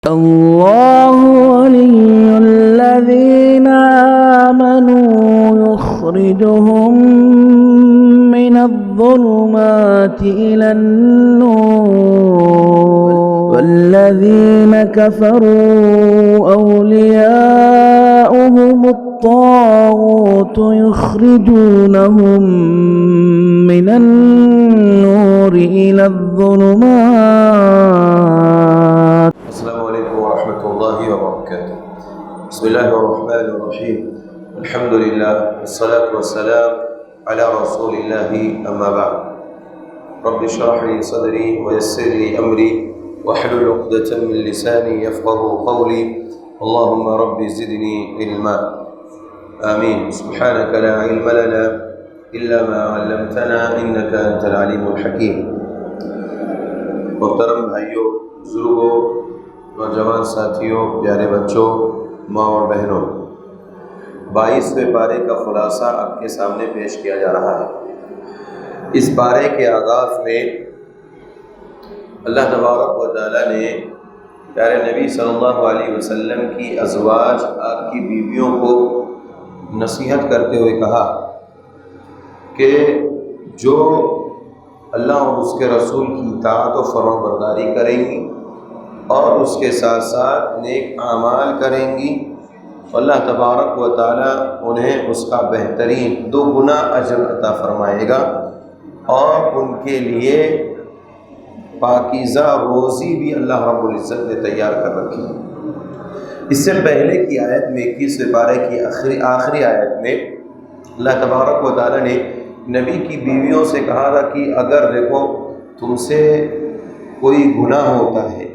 الله ولي الذين آمنوا يخرجهم من الظلمات إلى النور والذين كفروا أولياؤهم الطاغوت يخرجونهم من النور إلى الظلمات. السلام عليكم ورحمة الله وبركاته. بسم الله الرحمن الرحيم. الحمد لله والصلاة والسلام على رسول الله أما بعد. رب اشرح لي صدري ويسر لي أمري واحلل عقدة من لساني يفقهوا قولي. اللهم رب زدني علما. آمين. سبحانك لا علم لنا إلا ما علمتنا إنك أنت العليم الحكيم. محترم بھائیوں، بزرگوں، نوجوان ساتھیوں، پیارے بچوں، ماں اور بہنوں، 22ویں پارے کا خلاصہ آپ کے سامنے پیش کیا جا رہا ہے۔ اس پارے کے آغاز میں اللہ تبارک و تعالیٰ نے پیارے نبی صلی اللہ علیہ وسلم کی ازواج، آپ کی بیویوں کو نصیحت کرتے ہوئے کہا کہ جو اللہ اور اس کے رسول کی اطاعت و فرمانبرداری کریں گی اور اس کے ساتھ ساتھ نیک اعمال کریں گی، اللہ تبارک و تعالیٰ انہیں اس کا بہترین 2 گنا اجر عطا فرمائے گا اور ان کے لیے پاکیزہ روزی بھی اللہ رب العزت نے تیار کر رکھی ہے۔ اس سے پہلے کی آیت میں 21ویں پارے کی آخری آیت میں اللہ تبارک و تعالیٰ نے نبی کی بیویوں سے کہا تھا کہ اگر دیکھو تم سے کوئی گناہ ہوتا ہے،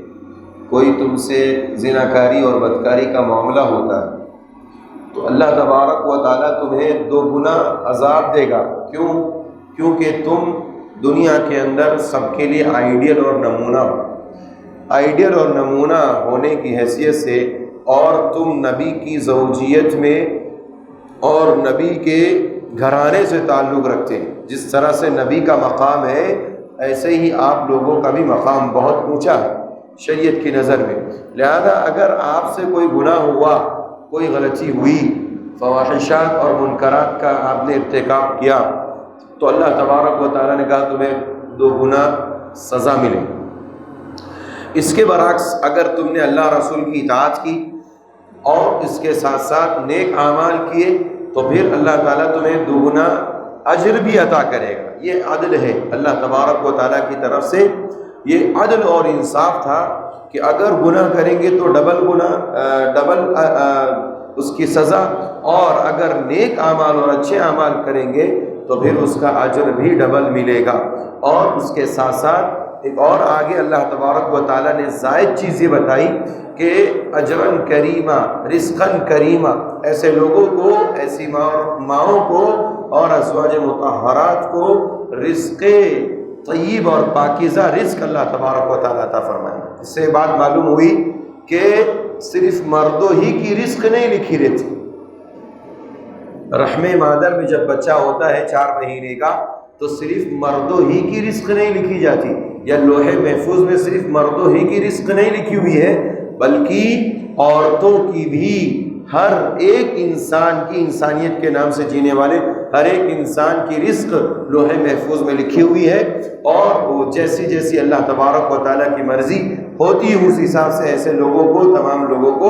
کوئی تم سے زناکاری اور بدکاری کا معاملہ ہوتا ہے تو اللہ تبارک و تعالیٰ تمہیں 2 گنا عذاب دے گا۔ کیوں؟ کیونکہ تم دنیا کے اندر سب کے لیے آئیڈیل اور نمونہ ہو، آئیڈیل اور نمونہ ہونے کی حیثیت سے، اور تم نبی کی زوجیت میں اور نبی کے گھرانے سے تعلق رکھتے ہیں۔ جس طرح سے نبی کا مقام ہے ایسے ہی آپ لوگوں کا بھی مقام بہت اونچا ہے شریعت کی نظر میں۔ لہذا اگر آپ سے کوئی گناہ ہوا، کوئی غلطی ہوئی، فواحشات اور منکرات کا آپ نے ارتکاب کیا تو اللہ تبارک و تعالیٰ نے کہا تمہیں 2 گنا سزا ملے۔ اس کے برعکس اگر تم نے اللہ رسول کی اطاعت کی اور اس کے ساتھ ساتھ نیک اعمال کیے تو پھر اللہ تعالیٰ تمہیں 2 گنا اجر بھی عطا کرے گا۔ یہ عدل ہے اللہ تبارک و تعالیٰ کی طرف سے، یہ عدل اور انصاف تھا کہ اگر گناہ کریں گے تو ڈبل اس کی سزا، اور اگر نیک اعمال اور اچھے اعمال کریں گے تو پھر اس کا اجر بھی ڈبل ملے گا۔ اور اس کے ساتھ ساتھ ایک اور آگے اللہ تبارک و تعالیٰ نے زائد چیزیں بتائی کہ اجرن کریمہ، رزقن کریمہ، ایسے لوگوں کو، ایسی ماؤں کو اور ازواج مطہرات کو رزق طیب اور پاکیزہ رزق اللہ تبارک و تعالیٰ عطا فرمائے۔ اس سے بات معلوم ہوئی کہ صرف مردوں ہی کی رزق نہیں لکھی رہتی۔ رحم مادر میں جب بچہ ہوتا ہے 4 مہینے کا تو صرف مردوں ہی کی رزق نہیں لکھی جاتی، یا لوح محفوظ میں صرف مردوں ہی کی رزق نہیں لکھی ہوئی ہے بلکہ عورتوں کی بھی، ہر ایک انسان کی، انسانیت کے نام سے جینے والے ہر ایک انسان کی رزق لوح محفوظ میں لکھی ہوئی ہے، اور وہ جیسی جیسی اللہ تبارک و تعالیٰ کی مرضی ہوتی ہے اس حساب سے ایسے لوگوں کو، تمام لوگوں کو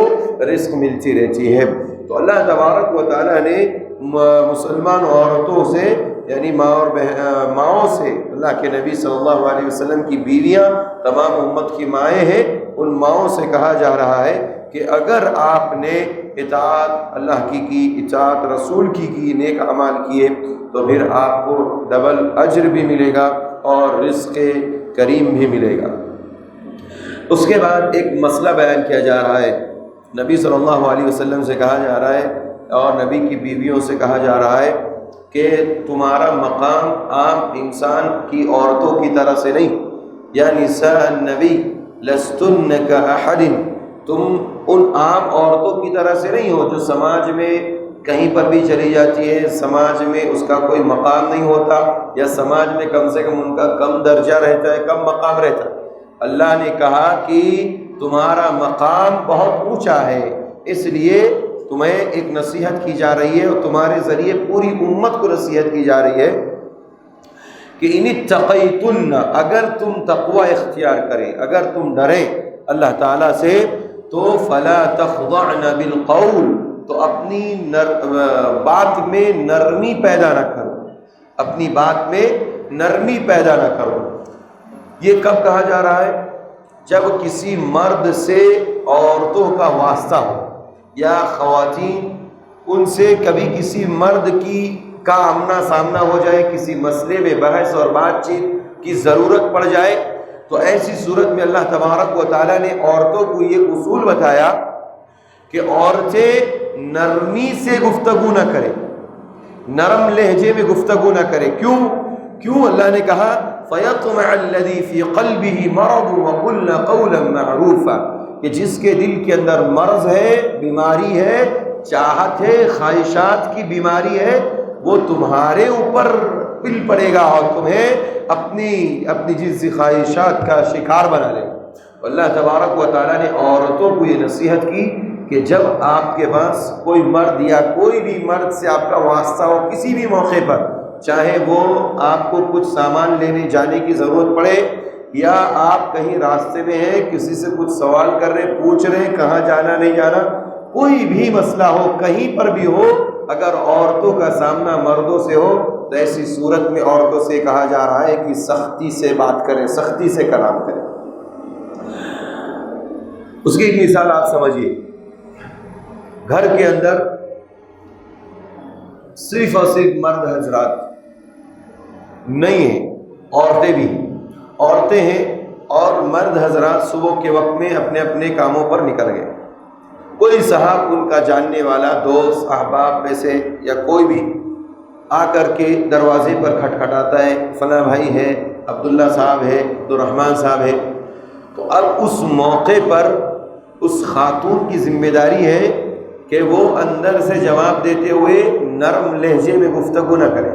رزق ملتی رہتی ہے۔ تو اللہ تبارک و تعالیٰ نے مسلمان عورتوں سے، یعنی ماؤں سے، اللہ کے نبی صلی اللہ علیہ وسلم کی بیویاں تمام امت کی مائیں ہیں، ان ماؤں سے کہا جا رہا ہے کہ اگر آپ نے اطاعت اللہ کی اطاعت رسول کی نیک اعمال کیے تو پھر آپ کو ڈبل اجر بھی ملے گا اور رزق کریم بھی ملے گا۔ اس کے بعد ایک مسئلہ بیان کیا جا رہا ہے، نبی صلی اللہ علیہ وسلم سے کہا جا رہا ہے اور نبی کی بیویوں سے کہا جا رہا ہے کہ تمہارا مقام عام انسان کی عورتوں کی طرح سے نہیں، یا نساء النبی لستن کاحد، تم ان عام عورتوں کی طرح سے نہیں ہو جو سماج میں کہیں پر بھی چلی جاتی ہے، سماج میں اس کا کوئی مقام نہیں ہوتا، یا سماج میں کم سے کم ان کا کم درجہ رہتا ہے، کم مقام رہتا ہے۔ اللہ نے کہا کہ تمہارا مقام بہت اونچا ہے، اس لیے تمہیں ایک نصیحت کی جا رہی ہے اور تمہارے ذریعے پوری امت کو نصیحت کی جا رہی ہے کہ ان اتقیتن، اگر تم تقوی اختیار کریں، اگر تم ڈریں اللہ تعالیٰ سے، تو فلا تخضعن بالقول، تو اپنی بات میں نرمی پیدا نہ کرو، اپنی بات میں نرمی پیدا نہ کرو۔ یہ کب کہا جا رہا ہے؟ جب کسی مرد سے عورتوں کا واسطہ ہو، یا خواتین ان سے کبھی کسی مرد کا آمنا سامنا ہو جائے، کسی مسئلے میں بحث اور بات چیت کی ضرورت پڑ جائے، تو ایسی صورت میں اللہ تبارک و تعالیٰ نے عورتوں کو یہ اصول بتایا کہ عورتیں نرمی سے گفتگو نہ کریں، نرم لہجے میں گفتگو نہ کریں۔ کیوں اللہ نے کہا فَيَطْمَعَ الَّذِي فِي قَلْبِهِ مَرَضٌ وَقُلْنَ قَوْلًا مَعْرُوفًا، کہ جس کے دل کے اندر مرض ہے، بیماری ہے، چاہت ہے، خواہشات کی بیماری ہے، وہ تمہارے اوپر پل پڑے گا اور تمہیں اپنی جنسی خواہشات کا شکار بنا لے گا۔ اللہ تبارک و تعالیٰ نے عورتوں کو یہ نصیحت کی کہ جب آپ کے پاس کوئی مرد یا کوئی بھی مرد سے آپ کا واسطہ ہو کسی بھی موقع پر، چاہے وہ آپ کو کچھ سامان لینے جانے کی ضرورت پڑے، یا آپ کہیں راستے میں ہیں کسی سے کچھ سوال کر رہے، پوچھ رہے کہاں جانا نہیں جانا، کوئی بھی مسئلہ ہو کہیں پر بھی ہو، اگر عورتوں کا سامنا مردوں سے ہو تو ایسی صورت میں عورتوں سے کہا جا رہا ہے کہ سختی سے بات کریں، سختی سے کلام کریں۔ اس کی ایک مثال آپ سمجھیے، گھر کے اندر صرف اور صرف مرد حضرات نہیں ہیں، عورتیں بھی عورتیں ہیں، اور مرد حضرات صبح کے وقت میں اپنے اپنے کاموں پر نکل گئے، کوئی صاحب ان کا جاننے والا دوست احباب میں سے یا کوئی بھی آ کر کے دروازے پر کھٹکھٹاتا ہے، فلاں بھائی ہے، عبداللہ صاحب ہے، عبدالرحمن صاحب ہے، تو اب اس موقع پر اس خاتون کی ذمہ داری ہے کہ وہ اندر سے جواب دیتے ہوئے نرم لہجے میں گفتگو نہ کرے،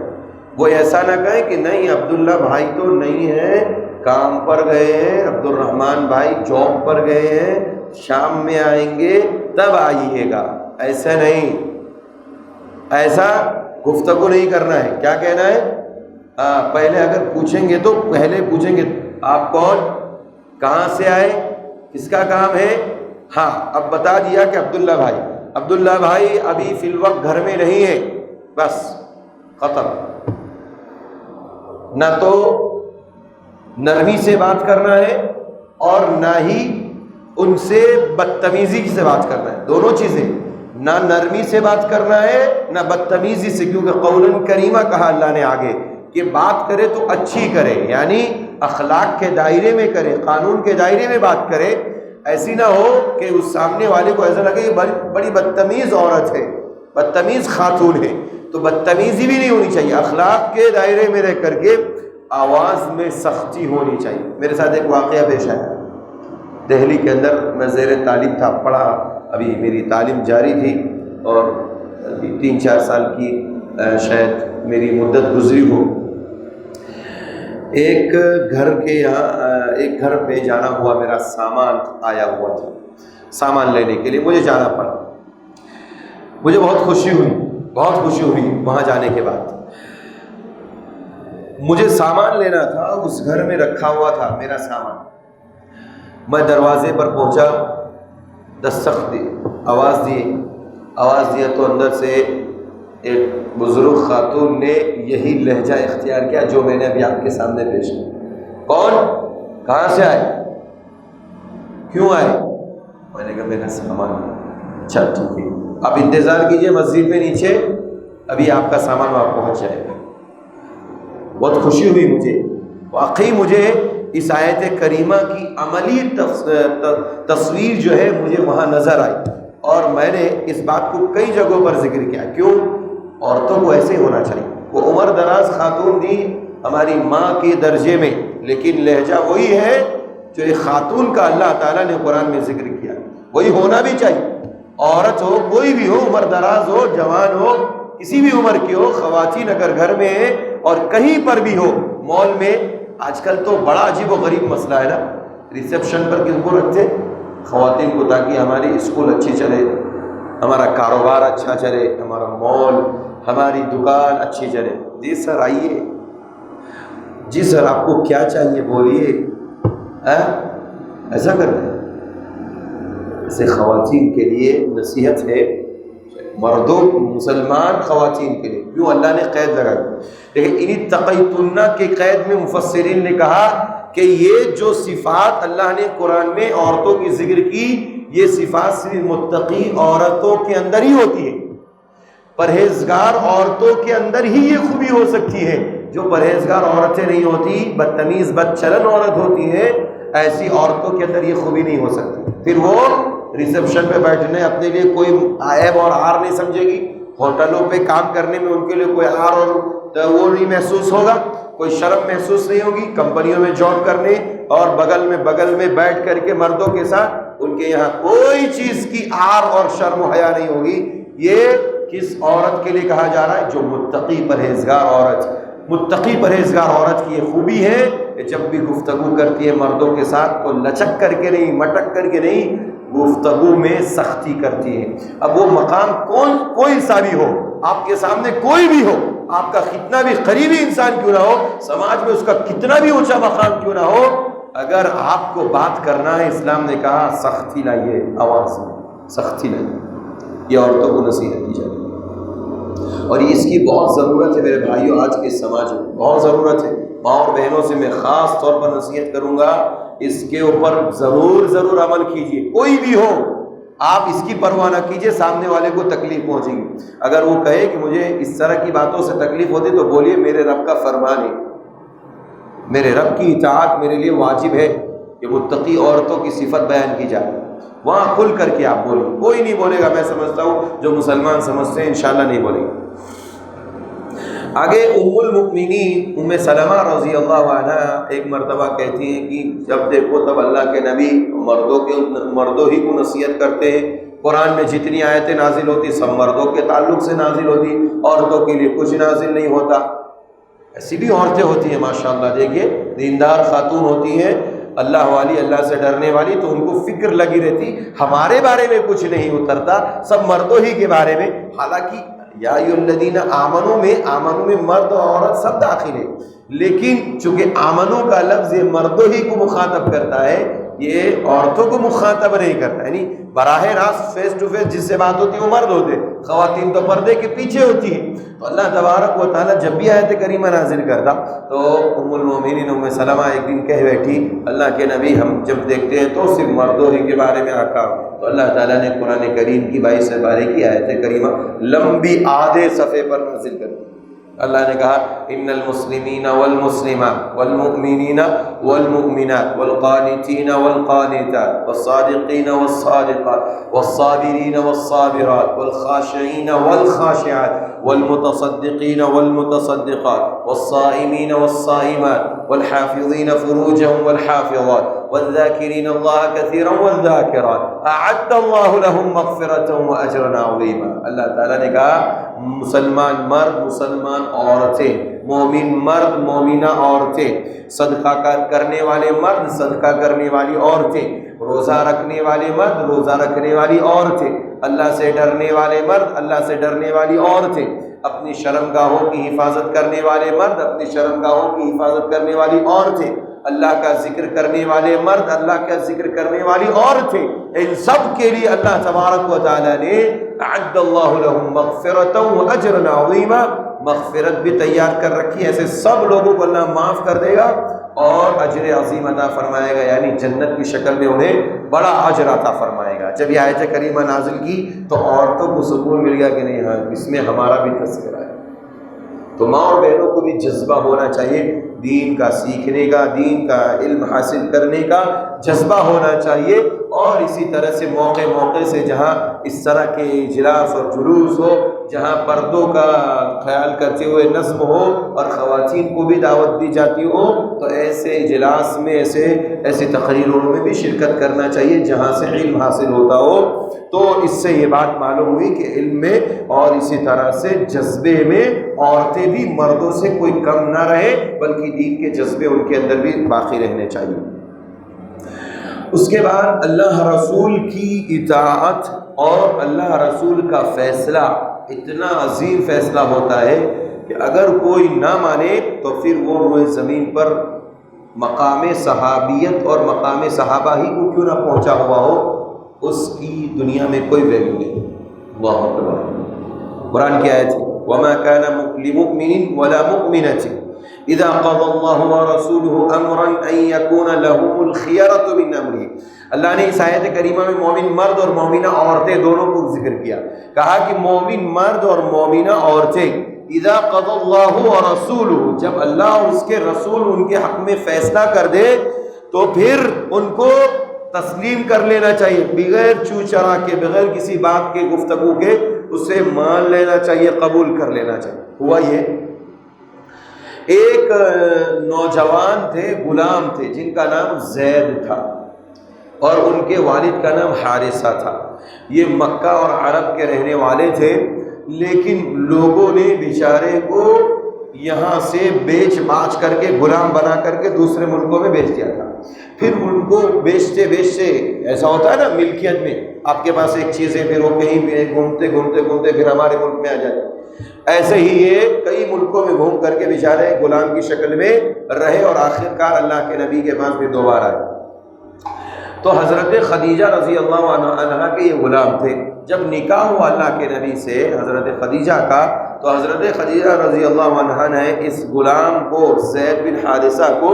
وہ ایسا نہ کہے کہ نہیں عبداللہ بھائی تو نہیں ہے، کام پر گئے ہیں، عبدالرحمن بھائی جاب پر گئے ہیں، شام میں آئیں گے تب آئیے گا، ایسا نہیں، ایسا گفتگو نہیں کرنا ہے۔ کیا کہنا ہے؟ پہلے اگر پوچھیں گے تو پہلے پوچھیں گے آپ کون، کہاں سے آئے، کس کا کام ہے، ہاں اب بتا دیا کہ عبداللہ بھائی ابھی فی الوقت گھر میں نہیں ہے، بس ختم۔ نہ تو نرمی سے بات کرنا ہے اور نہ ہی ان سے بدتمیزی سے بات کرنا ہے، دونوں چیزیں، نہ نرمی سے بات کرنا ہے نہ بدتمیزی سے، کیونکہ قولاً کریمہ کہا اللہ نے آگے کہ بات کرے تو اچھی کرے، یعنی اخلاق کے دائرے میں کرے، قانون کے دائرے میں بات کرے، ایسی نہ ہو کہ اس سامنے والے کو ایسا لگے کہ بڑی بدتمیز عورت ہے، بدتمیز خاتون ہے، تو بدتمیزی بھی نہیں ہونی چاہیے، اخلاق کے دائرے میں رہ کر کے آواز میں سختی ہونی چاہیے۔ میرے ساتھ ایک واقعہ پیش آیا، دہلی کے اندر میں زیر تعلیم تھا، پڑھا، ابھی میری تعلیم جاری تھی اور 3-4 سال کی شاید میری مدت گزری ہو۔ ایک گھر پہ جانا ہوا، میرا سامان آیا ہوا تھا، سامان لینے کے لیے مجھے جانا پڑا، مجھے بہت خوشی ہوئی وہاں جانے کے بعد۔ مجھے سامان لینا تھا، اس گھر میں رکھا ہوا تھا میرا سامان، میں دروازے پر پہنچا، دستک دی، آواز دیا تو اندر سے ایک بزرگ خاتون نے یہی لہجہ اختیار کیا جو میں نے ابھی آپ کے سامنے پیش کیا۔ کون، کہاں سے آئے، کیوں آئے؟ میں نے کہا میرا سامان۔ اچھا ٹھیک ہے، آپ انتظار کیجئے مسجد میں نیچے، ابھی آپ کا سامان وہاں پہنچ جائے گا۔ بہت خوشی ہوئی مجھے، واقعی مجھے اس آیت کریمہ کی عملی تصویر جو ہے مجھے وہاں نظر آئی، اور میں نے اس بات کو کئی جگہوں پر ذکر کیا۔ کیوں؟ عورتوں کو ایسے ہونا چاہیے، وہ عمر دراز خاتون تھی ہماری ماں کے درجے میں، لیکن لہجہ وہی ہے جو ایک خاتون کا اللہ تعالیٰ نے قرآن میں ذکر کیا، وہی ہونا بھی چاہیے۔ عورت ہو، کوئی بھی ہو، عمر دراز ہو، جوان ہو، کسی بھی عمر کی ہو، خواتین اگر گھر میں ہیں اور کہیں پر بھی ہو، مال میں، آج کل تو بڑا عجیب و غریب مسئلہ ہے نا، ریسیپشن پر کن کو رکھتے، خواتین کو، تاکہ ہماری اسکول اچھی چلے، ہمارا کاروبار اچھا چلے، ہمارا مال، ہماری دکان اچھی چلے۔ جی سر آئیے، جی سر آپ کو کیا چاہیے بولیے، ایسا کر رہے ہیں۔ ایسے خواتین کے لیے نصیحت ہے، مردوں مسلمان خواتین کے لیے کیوں اللہ نے قید لگا دی، لیکن انہی تقیتن کے قید میں مفسرین نے کہا کہ یہ جو صفات اللہ نے قرآن میں عورتوں کی ذکر کی، یہ صفات صرف متقی عورتوں کے اندر ہی ہوتی ہے، پرہیزگار عورتوں کے اندر ہی یہ خوبی ہو سکتی ہے۔ جو پرہیزگار عورتیں نہیں ہوتی، بدتمیز بد چلن عورت ہوتی ہے، ایسی عورتوں کے اندر یہ خوبی نہیں ہو سکتی۔ پھر وہ ریسیپشن پہ بیٹھنے اپنے لیے کوئی عیب اور عار نہیں سمجھے گی، ہوٹلوں پہ کام کرنے میں ان کے لیے کوئی عار اور وہ نہیں محسوس ہوگا، کوئی شرم محسوس نہیں ہوگی، کمپنیوں میں جاب کرنے اور بغل میں بیٹھ کر کے مردوں کے ساتھ ان کے یہاں کوئی چیز کی عار اور شرم و حیا نہیں ہوگی۔ یہ کس عورت کے لیے کہا جا رہا ہے؟ جو متقی پرہیزگار عورت۔ متقی پرہیزگار عورت کی یہ خوبی ہے کہ جب بھی گفتگو کرتی ہے مردوں کے ساتھ تو لچک کر کے نہیں، مٹک کر کے نہیں، گفتگو میں سختی کرتی ہے۔ اب وہ مقام کوئی سا بھی ہو، آپ کے سامنے کوئی بھی ہو، آپ کا کتنا بھی قریبی انسان کیوں نہ ہو، سماج میں اس کا کتنا بھی اونچا مقام کیوں نہ ہو، اگر آپ کو بات کرنا ہے، اسلام نے کہا سختی لائیے، آواز میں سختی لائیے۔ یہ عورتوں کو نصیحت کی جائے، اور اس کی بہت ضرورت ہے میرے بھائیوں، آج کے سماج میں بہت ضرورت ہے۔ ماں اور بہنوں سے میں خاص طور پر نصیحت کروں گا، اس کے اوپر ضرور عمل کیجیے۔ کوئی بھی ہو، آپ اس کی پرواہ نہ کیجیے سامنے والے کو تکلیف پہنچے گی۔ اگر وہ کہے کہ مجھے اس طرح کی باتوں سے تکلیف ہوتی تو بولیے میرے رب کا فرمان ہے، میرے رب کی اطاعت میرے لیے واجب ہے کہ متقی عورتوں کی صفت بیان کی جائے۔ وہاں کھل کر کے آپ بولیں، کوئی نہیں بولے گا، میں سمجھتا ہوں جو مسلمان سمجھتے ہیں انشاءاللہ نہیں بولیں گے۔ آگے ام المؤمنین ام سلمہ رضی اللہ عنہ ایک مرتبہ کہتی ہیں کہ جب دیکھو تب اللہ کے نبی مردوں ہی کو نصیحت کرتے ہیں، قرآن میں جتنی آیتیں نازل ہوتی سب مردوں کے تعلق سے نازل ہوتی، عورتوں کے لیے کچھ نازل نہیں ہوتا۔ ایسی بھی عورتیں ہوتی ہیں ماشاءاللہ، دیکھیے دیندار خاتون ہوتی ہیں، اللہ والی، اللہ سے ڈرنے والی، تو ان کو فکر لگی رہتی ہمارے بارے میں کچھ نہیں اترتا، سب مردوں ہی کے بارے میں۔ حالانکہ یا ایھا الذین آمنوا میں مرد اور عورت سب داخل ہے، لیکن چونکہ آمنو کا لفظ یہ مردوں ہی کو مخاطب کرتا ہے، یہ عورتوں کو مخاطب نہیں کرتا، یعنی براہ راست فیس ٹو فیس جس سے بات ہوتی ہے وہ مرد ہوتے، خواتین تو پردے کے پیچھے ہوتی ہیں۔ تو اللہ تبارک و تعالیٰ جب بھی آیت کریمہ نازل کرتا تو ام المومنین ام سلمہ ایک دن کہہ بیٹھی اللہ کے نبی ہم جب دیکھتے ہیں تو صرف مردوں ہی کے بارے میں احکام، تو اللہ تعالیٰ نے قرآن کریم کی 22 پارے کی آیت کریمہ لمبی آدھے صفحے پر نازل کر دی۔ اللہ نے کہا ان المسلمین والمسلمات والمؤمنین والمؤمنات والقانتین والقانتات والصادقین والصادقات والصابرین والصابرات والخاشعین والخاشعات والمتصدقین والمتصدقات والصائمین والصائمات والحافظین فروجهم والحافظات والذاکرین اللہ کثیرا والذاکرات اعد اللہ لهم مغفرۃ واجرا عظیما۔ اللہ تعالیٰ نے کہا مسلمان مرد، مسلمان عورتیں، مومن مرد، مومنہ عورتیں، صدقہ کرنے والے مرد، صدقہ کرنے والی عورتیں، روزہ رکھنے والے مرد، روزہ رکھنے والی عورتیں، اللہ سے ڈرنے والے مرد، اللہ سے ڈرنے والی عورتیں، اپنی شرمگاہوں کی حفاظت کرنے والے مرد، اپنی شرمگاہوں کی حفاظت کرنے والی عورتیں، اللہ کا ذکر کرنے والے مرد، اللہ کا ذکر کرنے والی عورتیں، ان سب کے لیے اللہ تبارک و تعالیٰ نے اعد اللہ لهم مغفرۃ واجرا عظیما، مغفرت بھی تیار کر رکھی ہے، ایسے سب لوگوں کو اللہ معاف کر دے گا اور اجر عظیم عطا فرمائے گا، یعنی جنت کی شکل میں انہیں بڑا اجر عطا فرمائے گا۔ جب یہ آیت کریمہ نازل کی تو عورتوں کو سکون مل گیا کہ نہیں ہاں اس میں ہمارا بھی تذکرہ ہے۔ تو ماں اور بہنوں کو بھی جذبہ ہونا چاہیے دین کا سیکھنے کا، دین کا علم حاصل کرنے کا جذبہ ہونا چاہیے، اور اسی طرح سے موقع سے جہاں اس طرح کے اجلاس اور جلوس ہو، جہاں پردوں کا خیال کرتے ہوئے نظم ہو اور خواتین کو بھی دعوت دی جاتی ہو، تو ایسے اجلاس میں ایسے تقریروں میں بھی شرکت کرنا چاہیے جہاں سے علم حاصل ہوتا ہو۔ تو اس سے یہ بات معلوم ہوئی کہ علم میں اور اسی طرح سے جذبے میں عورتیں بھی مردوں سے کوئی کم نہ رہے، بلکہ دین کے جذبے ان کے اندر بھی باقی رہنے چاہیے۔ اس کے بعد اللہ رسول کی اطاعت اور اللہ رسول کا فیصلہ اتنا عظیم فیصلہ ہوتا ہے کہ اگر کوئی نہ مانے تو پھر وہ روئے زمین پر مقام صحابیت اور مقام صحابہ ہی کو کیوں نہ پہنچا ہوا ہو، اس کی دنیا میں کوئی ویلیو نہیں۔ اللہ اکبر۔ قرآن کی آیت ہے وَمَا كَانَ لِمُؤْمِنٍ وَلَا مُؤْمِنَةٍ اذا قضى الله ورسوله امرا ان يكون لهم الخيرة من امره۔ اللہ نے اس آیت کریمہ میں مومن مرد اور مومنہ عورتیں دونوں کو ذکر کیا، کہا کہ مومن مرد اور مومنہ عورتیں اذا قضى الله ورسوله، جب اللہ اور اس کے رسول ان کے حق میں فیصلہ کر دے تو پھر ان کو تسلیم کر لینا چاہیے، بغیر چو چرا کے، بغیر کسی بات کے، گفتگو کے، اسے مان لینا چاہیے، قبول کر لینا چاہیے۔ ہوا یہ ایک نوجوان تھے، غلام تھے، جن کا نام زید تھا اور ان کے والد کا نام حارثہ تھا۔ یہ مکہ اور عرب کے رہنے والے تھے، لیکن لوگوں نے بیچارے کو یہاں سے بیچ باچ کر کے، غلام بنا کر کے دوسرے ملکوں میں بیچ دیا تھا۔ پھر ان کو بیچتے بیچتے، ایسا ہوتا ہے نا ملکیت میں، آپ کے پاس ایک چیز ہے، پھر وہ کہیں بھی گھومتے گھومتے گھومتے پھر ہمارے ملک میں آ جاتے، ایسے ہی یہ کئی ملکوں میں گھوم کر کے بیچارے غلام کی شکل میں رہے اور آخرکار اللہ کے نبی کے پاس بھی دوبارہ آئے۔ تو حضرت خدیجہ رضی اللہ عنہ کے یہ غلام تھے۔ جب نکاح ہوا اللہ کے نبی سے حضرت خدیجہ کا، تو حضرت خدیجہ رضی اللہ عنہ نے اس غلام کو، زید بن حارثہ کو،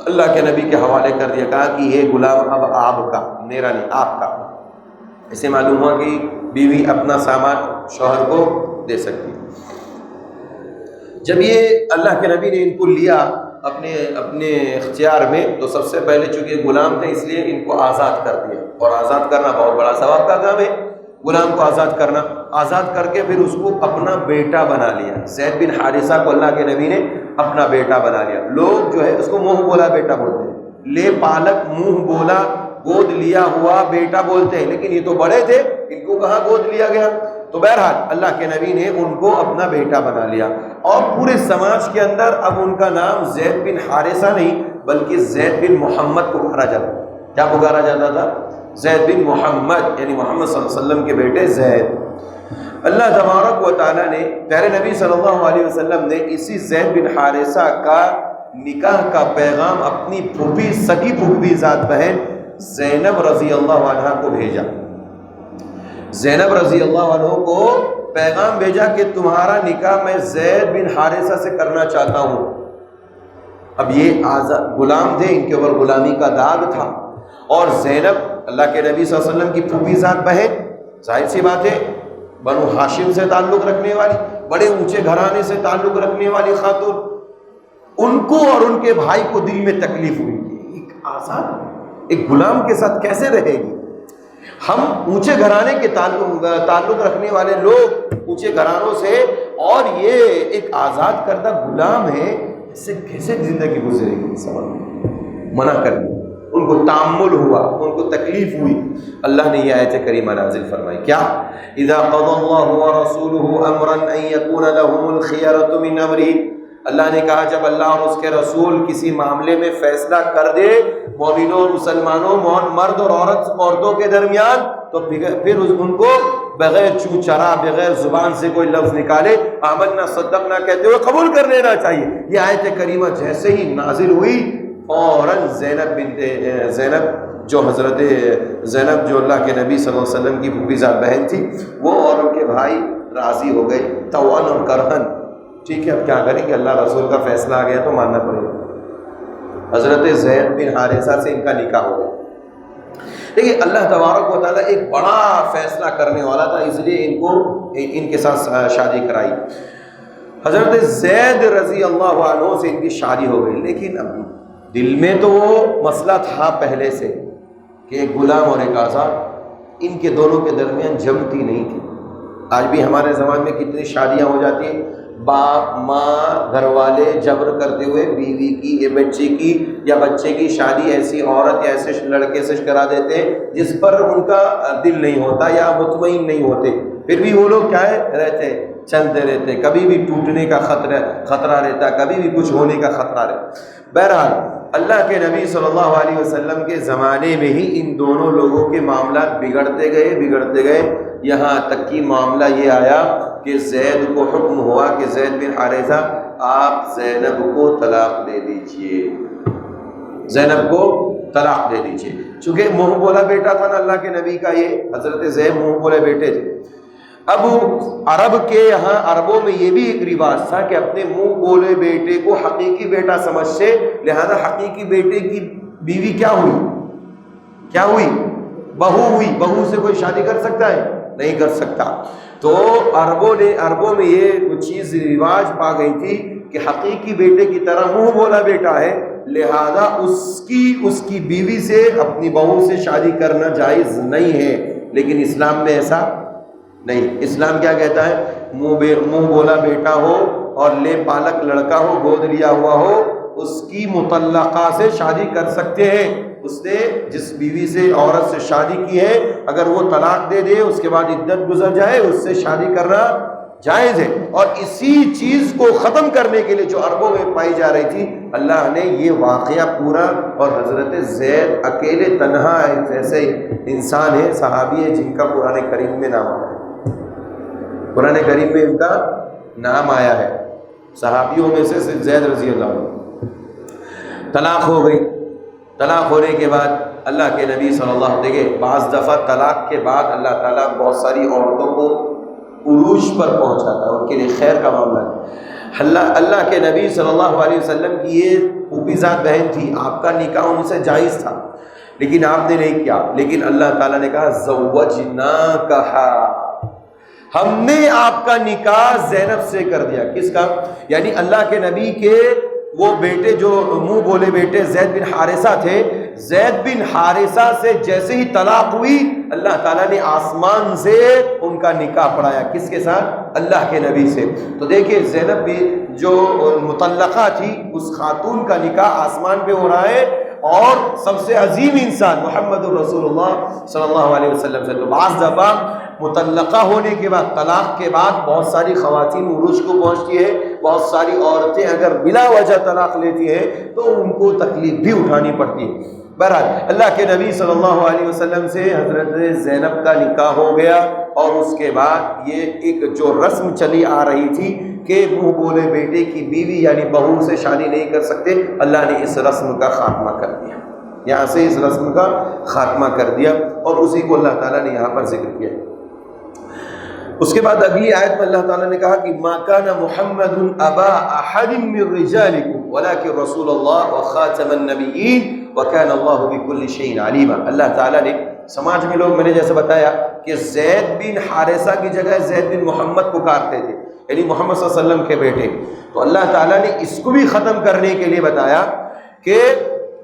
اللہ کے نبی کے حوالے کر دیا، کہا کہ یہ غلام اب آپ کا، میرا نہیں، آپ کا۔ اسے معلوم ہوا کہ بیوی اپنا سامان شوہر کو دے سکتی۔ جب یہ اللہ کے نبی نے ان کو لیا اپنے اختیار میں، تو سب سے پہلے چونکہ غلام تھے اس لیے ان کو آزاد کر دیا، اور آزاد کرنا بہت بڑا ثواب کا کام ہے، غلام کو آزاد کرنا۔ آزاد کر کے پھر اس کو اپنا بیٹا بنا لیا، زید بن حارثہ کو اللہ کے نبی نے اپنا بیٹا بنا لیا۔ لوگ جو ہے اس کو منہ بولا بیٹا بولتے ہیں، لے پالک منہ بولا، گود لیا ہوا بیٹا بولتے ہیں، لیکن یہ تو بڑے تھے، ان کو کہاں گود لیا گیا؟ تو بہرحال اللہ کے نبی نے ان کو اپنا بیٹا بنا لیا، اور پورے سماج کے اندر اب ان کا نام زید بن حارثہ نہیں بلکہ زید بن محمد پکارا جاتا۔ کیا پکارا جاتا تھا؟ زید بن محمد، یعنی محمد صلی اللہ علیہ وسلم کے بیٹے زید۔ اللہ تبارک و تعالیٰ نے، پیارے نبی صلی اللہ علیہ وسلم نے اسی زید بن حارثہ کا نکاح کا پیغام اپنی پھوپھی، سگی پھوپھی ذات بہن زینب رضی اللہ عنہ کو بھیجا۔ زینب رضی اللہ عنہ کو پیغام بھیجا کہ تمہارا نکاح میں زید بن حارثہ سے کرنا چاہتا ہوں۔ اب یہ غلام تھے، ان کے اوپر غلامی کا داغ تھا، اور زینب اللہ کے نبی صلی اللہ علیہ وسلم کی پھوپھی ذات بہن، ظاہر سی بات ہے بنو ہاشم سے تعلق رکھنے والی، بڑے اونچے گھرانے سے تعلق رکھنے والی خاتون، ان کو اور ان کے بھائی کو دل میں تکلیف ہوئی کہ ایک آزاد ایک غلام کے ساتھ کیسے رہے گی؟ ہم اونچے گھرانے کے تعلق رکھنے والے لوگ، اونچے گھرانوں سے، اور یہ ایک آزاد کردہ غلام ہے، اس سے کیسے زندگی گزرے گی؟ سوال منع کر دیا، ان کو تامل ہوا، ان کو تکلیف ہوئی۔ اللہ نے یہ آیت کریمہ نازل فرمائی، کیا؟ اذا قضى الله ورسوله امرا ان يكون لهم الخيرة من امره۔ اللہ نے کہا جب اللہ اور اس کے رسول کسی معاملے میں فیصلہ کر دے مومنوں اور مسلمانوں، مرد اور عورتوں کے درمیان، تو پھر ان کو بغیر چو چرا، بغیر زبان سے کوئی لفظ نکالے، آمنا صدقنا کہتے ہوئے قبول کر لینا چاہیے۔ یہ آیت کریمہ جیسے ہی نازل ہوئی، فوراً زینب جو حضرت زینب جو اللہ کے نبی صلی اللہ علیہ وسلم کی پھوپھی ذات بہن تھی، وہ اور ان کے بھائی راضی ہو گئے، طوعاً اور کرہن۔ ٹھیک ہے، اب کیا کریں کہ اللہ رسول کا فیصلہ آ گیا تو ماننا پڑے گا۔ حضرت زید بن حارثہ سے ان کا نکاح ہو گیا۔ دیکھیے اللہ تبارک و تعالیٰ ایک بڑا فیصلہ کرنے والا تھا، اس لیے ان کے ساتھ شادی کرائی۔ حضرت زید رضی اللہ عنہ سے ان کی شادی ہو گئی، لیکن اب دل میں تو وہ مسئلہ تھا پہلے سے کہ ایک غلام اور ایک آزاد، ان کے دونوں کے درمیان جمتی نہیں تھی۔ آج بھی ہمارے زمانے میں کتنی شادیاں ہو جاتی ہیں، باپ ماں گھر والے جبر کرتے ہوئے بیوی کی یا بچے کی یا بچے کی شادی ایسی عورت یا ایسے لڑکے سے کرا دیتے ہیں جس پر ان کا دل نہیں ہوتا یا مطمئن نہیں ہوتے، پھر بھی وہ لوگ کیا ہے رہتے، چلتے رہتے، کبھی بھی ٹوٹنے کا خطرہ رہتا، کبھی بھی کچھ ہونے کا خطرہ رہتا۔ بہرحال اللہ کے نبی صلی اللہ علیہ وسلم کے زمانے میں ہی ان دونوں لوگوں کے معاملات بگڑتے گئے، یہاں تک کہ معاملہ یہ آیا کہ زید کو حکم ہوا کہ زید بن حارثہ آپ زینب کو طلاق دے دیجئے، زینب کو طلاق دے دیجئے۔ چونکہ منہ بولا بیٹا تھا نا اللہ کے نبی کا، یہ حضرت زید منہ بولے بیٹے تھے۔ اب عرب کے یہاں، عربوں میں یہ بھی ایک رواج تھا کہ اپنے منہ بولے بیٹے کو حقیقی بیٹا سمجھ سے، لہذا حقیقی بیٹے کی بیوی کیا ہوئی؟ بہو ہوئی۔ بہو سے کوئی شادی کر سکتا ہے؟ نہیں کر سکتا۔ تو عربوں میں یہ چیز رواج پا گئی تھی کہ حقیقی بیٹے کی طرح منہ بولا بیٹا ہے، لہذا اس کی بیوی سے، اپنی بہو سے شادی کرنا جائز نہیں ہے۔ لیکن اسلام میں ایسا نہیں۔ اسلام کیا کہتا ہے؟ منہ بولا بیٹا ہو اور لے پالک لڑکا ہو، گود لیا ہوا ہو، اس کی مطلقہ سے شادی کر سکتے ہیں۔ اس نے جس بیوی سے، عورت سے شادی کی ہے، اگر وہ طلاق دے دے، اس کے بعد عدت گزر جائے، اس سے شادی کرنا جائز ہے۔ اور اسی چیز کو ختم کرنے کے لیے جو عربوں میں پائی جا رہی تھی، اللہ نے یہ واقعہ پورا، اور حضرت زید اکیلے تنہا ایسے انسان ہے، صحابی ہے، جن کا قرآن کریم میں نام آیا ہے۔ قرآن کریم میں ان کا نام آیا ہے، صحابیوں میں سے زید رضی اللہ عنہ۔ طلاق ہو گئی۔ طلاق ہونے کے بعد اللہ کے نبی صلی اللہ علیہ وسلم، بعض دفعہ طلاق کے بعد اللہ تعالیٰ بہت ساری عورتوں کو عروج پر پہنچاتا ہے، ان کے لیے خیر کا معاملہ ہے۔ اللہ کے نبی صلی اللہ علیہ وسلم کی یہ پھوپھی زاد بہن تھی، آپ کا نکاح ان سے جائز تھا، لیکن آپ نے نہیں کیا۔ لیکن اللہ تعالیٰ نے کہا زوجناکہا، ہم نے آپ کا نکاح زینب سے کر دیا۔ کس کا؟ یعنی اللہ کے نبی کے وہ بیٹے جو منہ بولے بیٹے زید بن حارثہ تھے، زید بن حارثہ سے جیسے ہی طلاق ہوئی، اللہ تعالیٰ نے آسمان سے ان کا نکاح پڑھایا۔ کس کے ساتھ؟ اللہ کے نبی سے۔ تو دیکھیں زینب بھی جو مطلقہ تھی، اس خاتون کا نکاح آسمان پہ ہو رہا ہے، اور سب سے عظیم انسان محمد الرسول اللہ صلی اللہ علیہ وسلم سے۔ تو بعض دفعہ مطلقہ ہونے کے بعد، طلاق کے بعد بہت ساری خواتین عروج کو پہنچتی ہے، بہت ساری عورتیں اگر بلا وجہ طلاق لیتی ہیں تو ان کو تکلیف بھی اٹھانی پڑتی ہے۔ بہرحال اللہ کے نبی صلی اللہ علیہ وسلم سے حضرت زینب کا نکاح ہو گیا، اور اس کے بعد یہ ایک جو رسم چلی آ رہی تھی کہ منہ بولے بیٹے کی بیوی یعنی بہو سے شادی نہیں کر سکتے، اللہ نے اس رسم کا خاتمہ کر دیا، یہاں سے اس رسم کا خاتمہ کر دیا، اور اسی کو اللہ تعالیٰ نے یہاں پر ذکر کیا۔ اس کے بعد اگلی آیت میں اللہ تعالیٰ نے کہا کہ ما کان محمد ابا احد من رجالکم ولکن رسول اللہ وخاتم النبیین وکان اللہ بکل شیء علیما۔ اللہ تعالیٰ نے سماج میں لوگ، میں نے جیسے بتایا کہ زید بن حارثہ کی جگہ زید بن محمد پکارتے تھے، یعنی محمد صلی اللہ علیہ وسلم کے بیٹے۔ تو اللہ تعالیٰ نے اس کو بھی ختم کرنے کے لیے بتایا کہ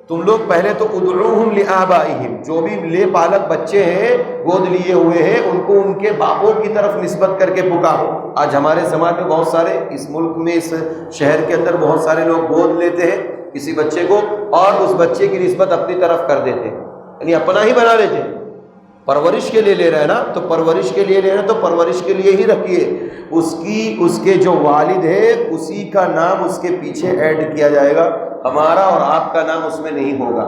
تم لوگ پہلے تو ادعوہم لآبائہم، جو بھی لے پالک بچے ہیں، گود لیے ہوئے ہیں، ان کو ان کے باپوں کی طرف نسبت کر کے پکارو۔ آج ہمارے سماج میں بہت سارے، اس ملک میں، اس شہر کے اندر بہت سارے لوگ گود لیتے ہیں کسی بچے کو، اور اس بچے کی نسبت اپنی طرف کر دیتے ہیں، یعنی اپنا ہی بنا لیتے ہیں۔ پرورش کے لیے لے رہے ہیں نا، تو پرورش کے لیے لے رہے ہیں تو پرورش کے لیے ہی رکھیے، اس کے جو والد ہے اسی کا نام اس کے پیچھے ایڈ کیا جائے گا، ہمارا اور آپ کا نام اس میں نہیں ہوگا۔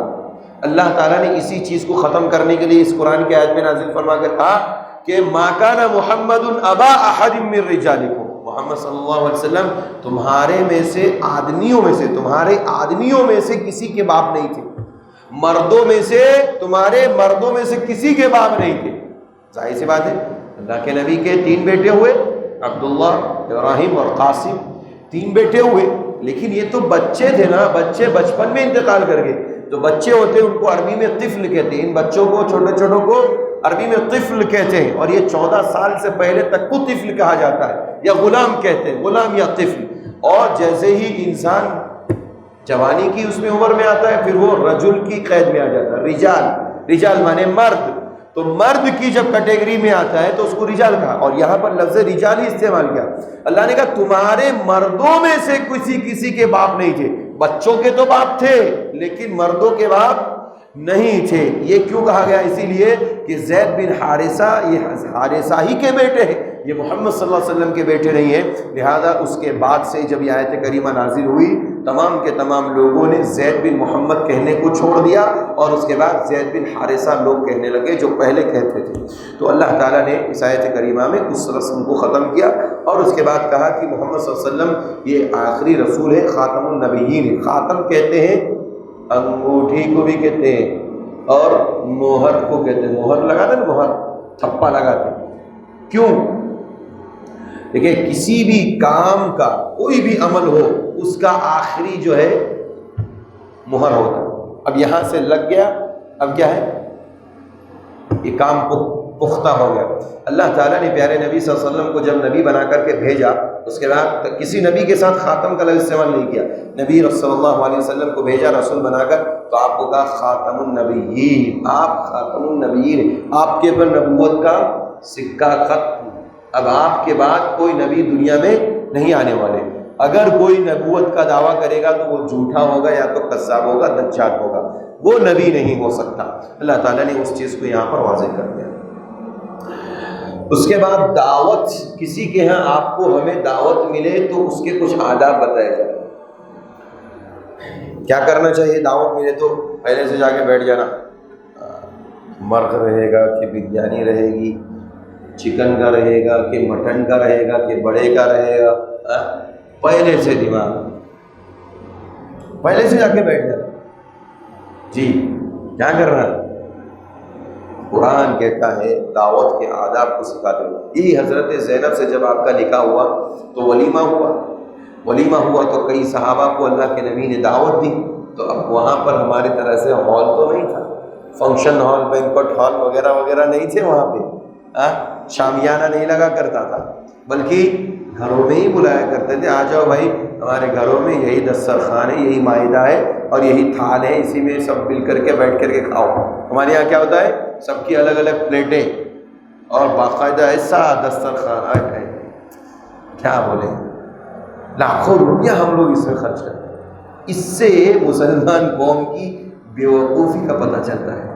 اللہ تعالیٰ نے اسی چیز کو ختم کرنے کے لیے اس قرآن کی آیت میں نازل فرما کر کہا کہ ما کان محمد ابا احد من رجالکم، محمد صلی اللہ علیہ وسلم تمہارے میں سے آدمیوں میں سے، تمہارے آدمیوں میں سے کسی کے باپ نہیں تھے، مردوں میں سے، تمہارے مردوں میں سے کسی کے باپ نہیں تھے۔ ظاہر سی بات ہے، اللہ کے نبی کے 3 بیٹے ہوئے، عبداللہ، ابراہیم اور قاسم، 3 بیٹے ہوئے، لیکن یہ تو بچے تھے نا، بچے بچپن میں انتقال کر گئے۔ جو بچے ہوتے ہیں ان کو عربی میں طفل کہتے ہیں، ان بچوں کو، چھوٹے چھوٹوں کو عربی میں طفل کہتے ہیں، اور یہ 14 سال سے پہلے تک کو طفل کہا جاتا ہے، یا غلام کہتے ہیں، غلام یا طفل۔ اور جیسے ہی انسان جوانی کی اس میں عمر میں آتا ہے، پھر وہ رجل کی قید میں آ جاتا ہے، رجال، رجال مانے مرد، تو مرد کی جب کیٹیگری میں آتا ہے تو اس کو رجال کہا، اور یہاں پر لفظ رجال ہی استعمال کیا۔ اللہ نے کہا تمہارے مردوں میں سے کسی کے باپ نہیں تھے، بچوں کے تو باپ تھے لیکن مردوں کے باپ نہیں تھے۔ یہ کیوں کہا گیا؟ اسی لیے کہ زید بن حارثہ یہ حارثہ ہی کے بیٹے ہیں، یہ محمد صلی اللہ علیہ وسلم کے بیٹے نہیں ہیں، لہذا اس کے بعد سے جب یہ آیت کریمہ نازل ہوئی تمام کے تمام لوگوں نے زید بن محمد کہنے کو چھوڑ دیا اور اس کے بعد زید بن حارثہ لوگ کہنے لگے جو پہلے کہتے تھے. تو اللہ تعالیٰ نے اس آیت کریمہ میں اس رسم کو ختم کیا اور اس کے بعد کہا کہ محمد صلی اللہ علیہ وسلم یہ آخری رسول ہے، خاتم النبیین ہے. خاتم کہتے ہیں انگوٹھی کو بھی کہتے ہیں اور مہر کو کہتے ہیں. مہر لگاتے نا، مہر تھپا لگاتے. کیوں؟ دیکھیں کسی بھی کام کا کوئی بھی عمل ہو اس کا آخری جو ہے مہر ہوتا ہے. اب یہاں سے لگ گیا، اب کیا ہے؟ یہ کام پختہ ہو گیا. اللہ تعالیٰ نے پیارے نبی صلی اللہ علیہ وسلم کو جب نبی بنا کر کے بھیجا اس کے بعد کسی نبی کے ساتھ خاتم کا لفظ استعمال نہیں کیا. نبی صلی اللہ علیہ وسلم کو بھیجا رسول بنا کر تو آپ کو کہا خاتم النبیین، آپ خاتم النبیین، آپ کے پر نبوت کا سکہ ختم. اب آپ کے بعد کوئی نبی دنیا میں نہیں آنے والے. اگر کوئی نبوت کا دعویٰ کرے گا تو وہ جھوٹا ہوگا یا تو کذاب ہوگا، دجال ہوگا، وہ نبی نہیں ہو سکتا. اللہ تعالیٰ نے اس چیز کو یہاں پر واضح کر دیا. اس کے بعد دعوت، کسی کے ہاں آپ کو ہمیں دعوت ملے تو اس کے کچھ آداب بتائے جائیں. کیا کرنا چاہیے؟ دعوت ملے تو پہلے سے جا کے بیٹھ جانا. مرغ رہے گا کہ بریانی رہے گی، چکن کا رہے گا کہ مٹن کا رہے گا کہ بڑے کا رہے گا، پہلے سے دماغ، پہلے سے جا کے بیٹھ جانا. جی کیا کرنا؟ قرآن کہتا ہے دعوت کے آداب کو سکھاتے ہو. یہی حضرت زینب سے جب آپ کا نکاح ہوا تو ولیمہ ہوا تو کئی صحابہ کو اللہ کے نبی نے دعوت دی. تو اب وہاں پر ہماری طرح سے ہال تو نہیں تھا، فنکشن ہال، بینکوٹ ہال وغیرہ وغیرہ نہیں تھے وہاں پہ. شامیانہ نہیں لگا کرتا تھا، بلکہ گھروں میں ہی بلایا کرتے تھے. آ جاؤ بھائی ہمارے گھروں میں، یہی دسترخوان ہے، یہی مائدہ ہے اور یہی تھال ہے، اسی میں سب مل کر کے بیٹھ کر کے کھاؤ. ہمارے یہاں کیا ہوتا ہے؟ سب کی الگ الگ پلیٹیں اور باقاعدہ ایسا دسترخوان ہے. کیا بولے، لاکھوں روپیہ ہم لوگ اس میں خرچ کرتے ہیں. اس سے مسلمان قوم کی بیوقوفی کا پتہ چلتا ہے.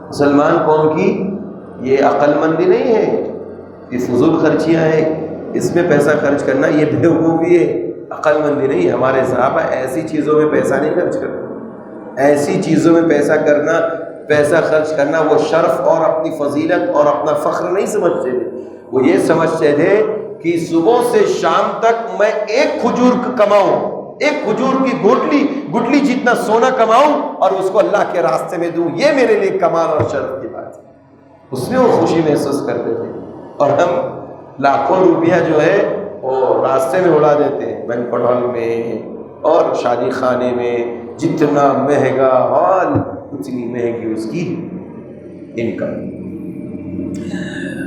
مسلمان قوم کی یہ عقل مندی نہیں ہے، یہ فضول خرچیاں ہیں. اس میں پیسہ خرچ کرنا یہ بیوقوفی ہے، عقل مندی نہیں. ہمارے صحابہ ایسی چیزوں میں پیسہ نہیں خرچ کرتے. ایسی چیزوں میں پیسہ خرچ کرنا وہ شرف اور اپنی فضیلت اور اپنا فخر نہیں سمجھتے تھے. وہ یہ سمجھتے تھے کہ صبح سے شام تک میں ایک کھجور کماؤں، ایک کھجور کی گٹلی جتنا سونا کماؤں اور اس کو اللہ کے راستے میں دوں، یہ میرے لیے کمال اور شرف کی بات ہے. اس میں وہ خوشی محسوس کرتے تھے. اور ہم لاکھوں روپیہ جو ہے وہ راستے میں اڑا دیتے ہیں، بینکوٹ ہال میں اور شادی خانے میں. جتنا مہنگا ہال اتنی مہنگی اس کی انکم.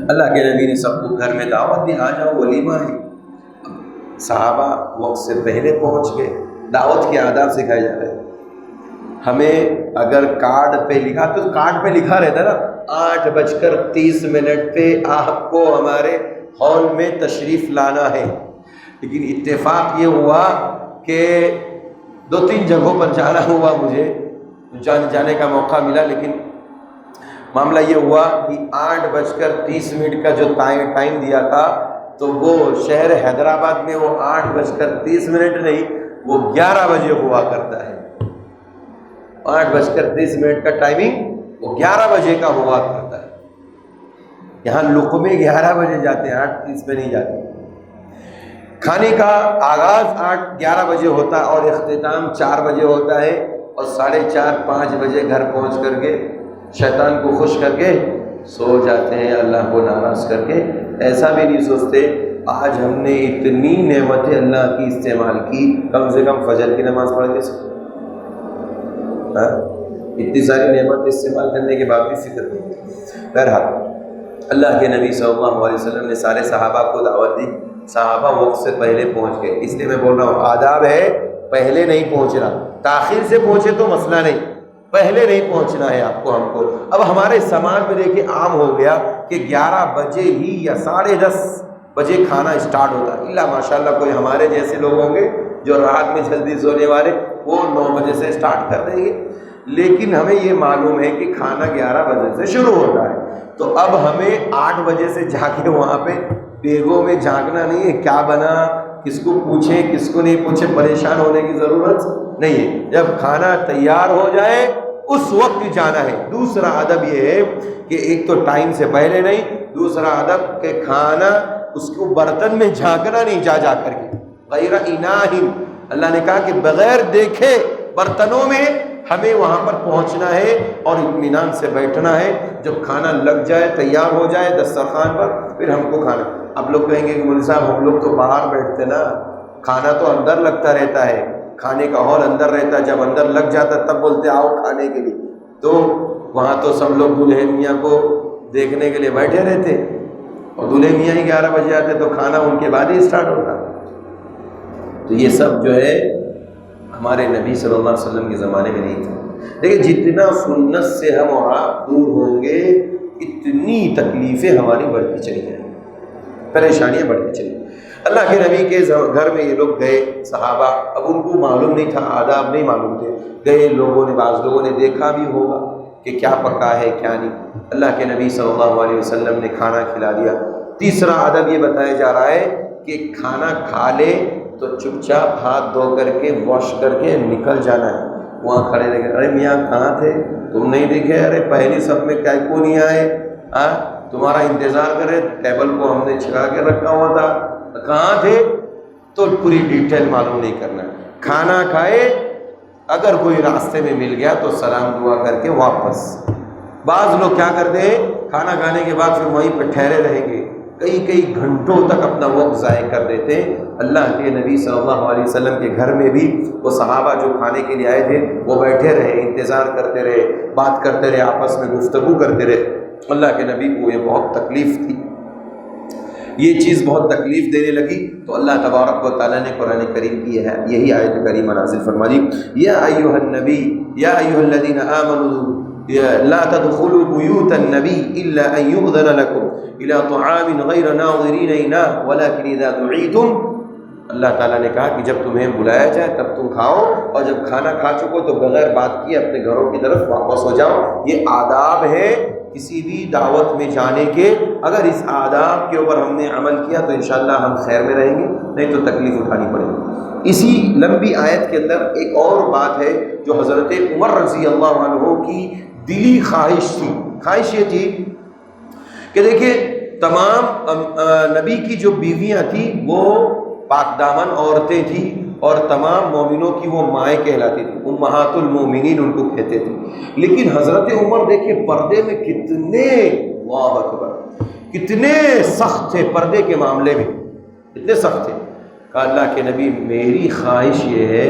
اللہ کے نبی نے سب کو گھر میں دعوت دی، آ جاؤ ولیمہ ہے. صحابہ وقت سے پہلے پہنچ گئے. دعوت کے آداب سکھائے جا رہے ہیں. ہمیں اگر کارڈ پہ لکھا تو کارڈ پہ لکھا رہتا نا 8:30 پہ آپ کو ہمارے ہال میں تشریف لانا ہے. لیکن اتفاق یہ ہوا کہ 2-3 جگہوں پر جانا ہوا، مجھے جانے کا موقع ملا. لیکن معاملہ یہ ہوا کہ 8:30 کا جو ٹائم دیا تھا تو وہ شہر حیدرآباد میں وہ 8:30 نہیں، وہ 11 بجے ہوا کرتا ہے. 8:30 کا ٹائمنگ وہ 11 بجے کا ہوا کرتا ہے. یہاں لقمے 11 بجے جاتے ہیں، 8:30 پہ نہیں جاتے. کھانے کا آغاز 11 بجے ہوتا ہے اور اختتام 4 بجے ہوتا ہے. اور 4:30-5 بجے گھر پہنچ کر کے شیطان کو خوش کر کے سو جاتے ہیں، اللہ کو ناراض کر کے. ایسا بھی نہیں سوچتے آج ہم نے اتنی نعمتیں اللہ کی استعمال کی، کم سے کم فجر کی نماز پڑھ کے سکتے. اتنی ساری نعمت استعمال کرنے کے بعد بھی فکر نہیں. بہرحال اللہ کے نبی صلی اللہ علیہ وسلم نے سارے صحابہ کو دعوت دی. صحابہ وقت سے پہلے پہنچ گئے. اس لیے میں بول رہا ہوں آداب ہے پہلے نہیں پہنچنا. تاخیر سے پہنچے تو مسئلہ نہیں، پہلے نہیں پہنچنا ہے آپ کو ہم کو. اب ہمارے سماج میں دیکھیں عام ہو گیا کہ 11 بجے ہی یا 10:30 بجے کھانا اسٹارٹ ہوتا ہے. اللہ ماشاء اللہ کوئی ہمارے جیسے لوگ ہوں گے جو رات میں جلدی سونے والے، وہ 9 بجے سے اسٹارٹ کر دیں گے. لیکن ہمیں یہ معلوم ہے کہ کھانا 11 بجے سے شروع ہوتا ہے. تو اب ہمیں 8 بجے سے جا کے وہاں پہ دیگوں میں جھانکنا نہیں ہے کیا بنا کس کو پوچھیں کس کو نہیں پوچھیں پریشان ہونے کی ضرورت نہیں ہے. جب کھانا تیار ہو جائے اس وقت جانا ہے. دوسرا ادب یہ ہے کہ ایک تو ٹائم سے پہلے نہیں، دوسرا ادب کہ کھانا اس کو برتن میں جھانکنا نہیں، جا کر کے غیر اناہم، اللہ نے کہا کہ بغیر دیکھے برتنوں میں ہمیں وہاں پر پہنچنا ہے اور اطمینان سے بیٹھنا ہے. جب کھانا لگ جائے تیار ہو جائے دسترخوان پر پھر ہم کو کھانا. اب لوگ کہیں گے کہ مولوی صاحب ہم لوگ تو باہر بیٹھتے نا، کھانا تو اندر لگتا رہتا ہے، کھانے کا ہال اندر رہتا ہے، جب اندر لگ جاتا تب بولتے آؤ کھانے کے لیے. تو وہاں تو سب لوگ دولہے میاں کو دیکھنے کے لیے بیٹھے رہتے اور دولہے میاں ہی 11 بجے آتے تو کھانا ان کے بعد ہی اسٹارٹ ہوتا. تو یہ سب جو ہے ہمارے نبی صلی اللہ علیہ وسلم کے زمانے میں نہیں تھا. لیکن جتنا سنت سے ہم اور آپ دور ہوں گے اتنی تکلیفیں ہماری بڑھتی چلی جائیں گی، پریشانیاں بڑھتی چلی. اللہ کے نبی کے گھر میں یہ لوگ گئے صحابہ، اب ان کو معلوم نہیں تھا، آداب نہیں معلوم تھے. گئے لوگوں نے، بعض لوگوں نے دیکھا بھی ہوگا کہ کیا پکا ہے کیا نہیں. اللہ کے نبی صلی اللہ علیہ وسلم نے کھانا کھلا دیا. تیسرا ادب یہ بتایا جا رہا ہے کہ کھانا کھا لے تو چپ چاپ ہاتھ دھو کر کے واش کر کے نکل جانا ہے. وہاں کھڑے رہ گئے، ارے میاں کہاں تھے تم نہیں دکھے؟ ارے پہلی صف میں کیا کو نہیں آئے؟ تمہارا انتظار کرے، ٹیبل کو ہم نے چھکا کے رکھا ہوا تھا، کہاں تھے؟ تو پوری ڈیٹیل معلوم نہیں کرنا. کھانا کھائے اگر کوئی راستے میں مل گیا تو سلام دعا کر کے واپس. بعض لوگ کیا کرتے ہیں کھانا کھانے کے بعد پھر وہیں پہ ٹھہرے رہیں گے، کئی گھنٹوں تک اپنا وقت ضائع کر دیتے ہیں. اللہ کے نبی صلی اللہ علیہ وسلم کے گھر میں بھی وہ صحابہ جو کھانے کے لیے آئے تھے وہ بیٹھے رہے، انتظار کرتے رہے، بات کرتے رہے، آپس میں گفتگو کرتے رہے. اللہ کے نبی کو یہ بہت تکلیف تھی، یہ چیز بہت تکلیف دینے لگی. تو اللہ تبارک و تعالیٰ نے قرآن کریم کی یہی آیت کریمہ نازل فرما دی. یا ایھا النبی یا ایھا الذین آمنوا لا تدخلوا بیوت النبی الا ان یؤذن لکم الى طعام غیر ناظرین اناہ ولکن اذا دعیتم. اللہ تعالیٰ نے کہا کہ جب تمہیں بلایا جائے تب تم کھاؤ، اور جب کھانا کھا چکو تو بغیر بات کیے اپنے گھروں کی طرف واپس ہو جاؤ. یہ آداب ہے کسی بھی دعوت میں جانے کے. اگر اس آداب کے اوپر ہم نے عمل کیا تو انشاءاللہ ہم خیر میں رہیں گے، نہیں تو تکلیف اٹھانی پڑے گی. اسی لمبی آیت کے اندر ایک اور بات ہے جو حضرت عمر رضی اللہ عنہ کی دلی خواہش تھی. خواہش یہ تھی کہ دیکھیں تمام نبی کی جو بیویاں تھیں وہ پاک دامن عورتیں تھیں اور تمام مومنوں کی وہ مائیں کہلاتی تھیں، امہات المومنین ان کو کہتے تھے. لیکن حضرت عمر دیکھیں پردے میں کتنے، اللہ اکبر، کتنے سخت تھے پردے کے معاملے میں، اتنے سخت تھے. کہا اللہ کے نبی میری خواہش یہ ہے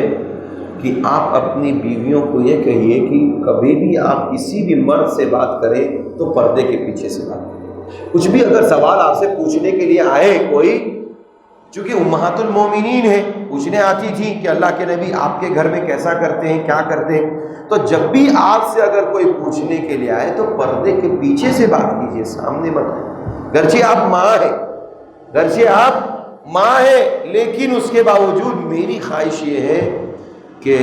کہ آپ اپنی بیویوں کو یہ کہیے کہ کبھی بھی آپ کسی بھی مرد سے بات کریں تو پردے کے پیچھے سے بات کریں. کچھ بھی اگر سوال آپ سے پوچھنے کے لیے آئے کوئی، چونکہ امہات المومنین ہیں، پوچھنے آتی تھی کہ اللہ کے نبی آپ کے گھر میں کیسا کرتے ہیں کیا کرتے ہیں، تو جب بھی آپ سے اگر کوئی پوچھنے کے لیے آئے تو پردے کے پیچھے سے بات کیجیے، سامنے مت. گرچہ آپ ماں ہیں، گرچہ آپ ماں ہیں، لیکن اس کے باوجود میری خواہش یہ ہے کہ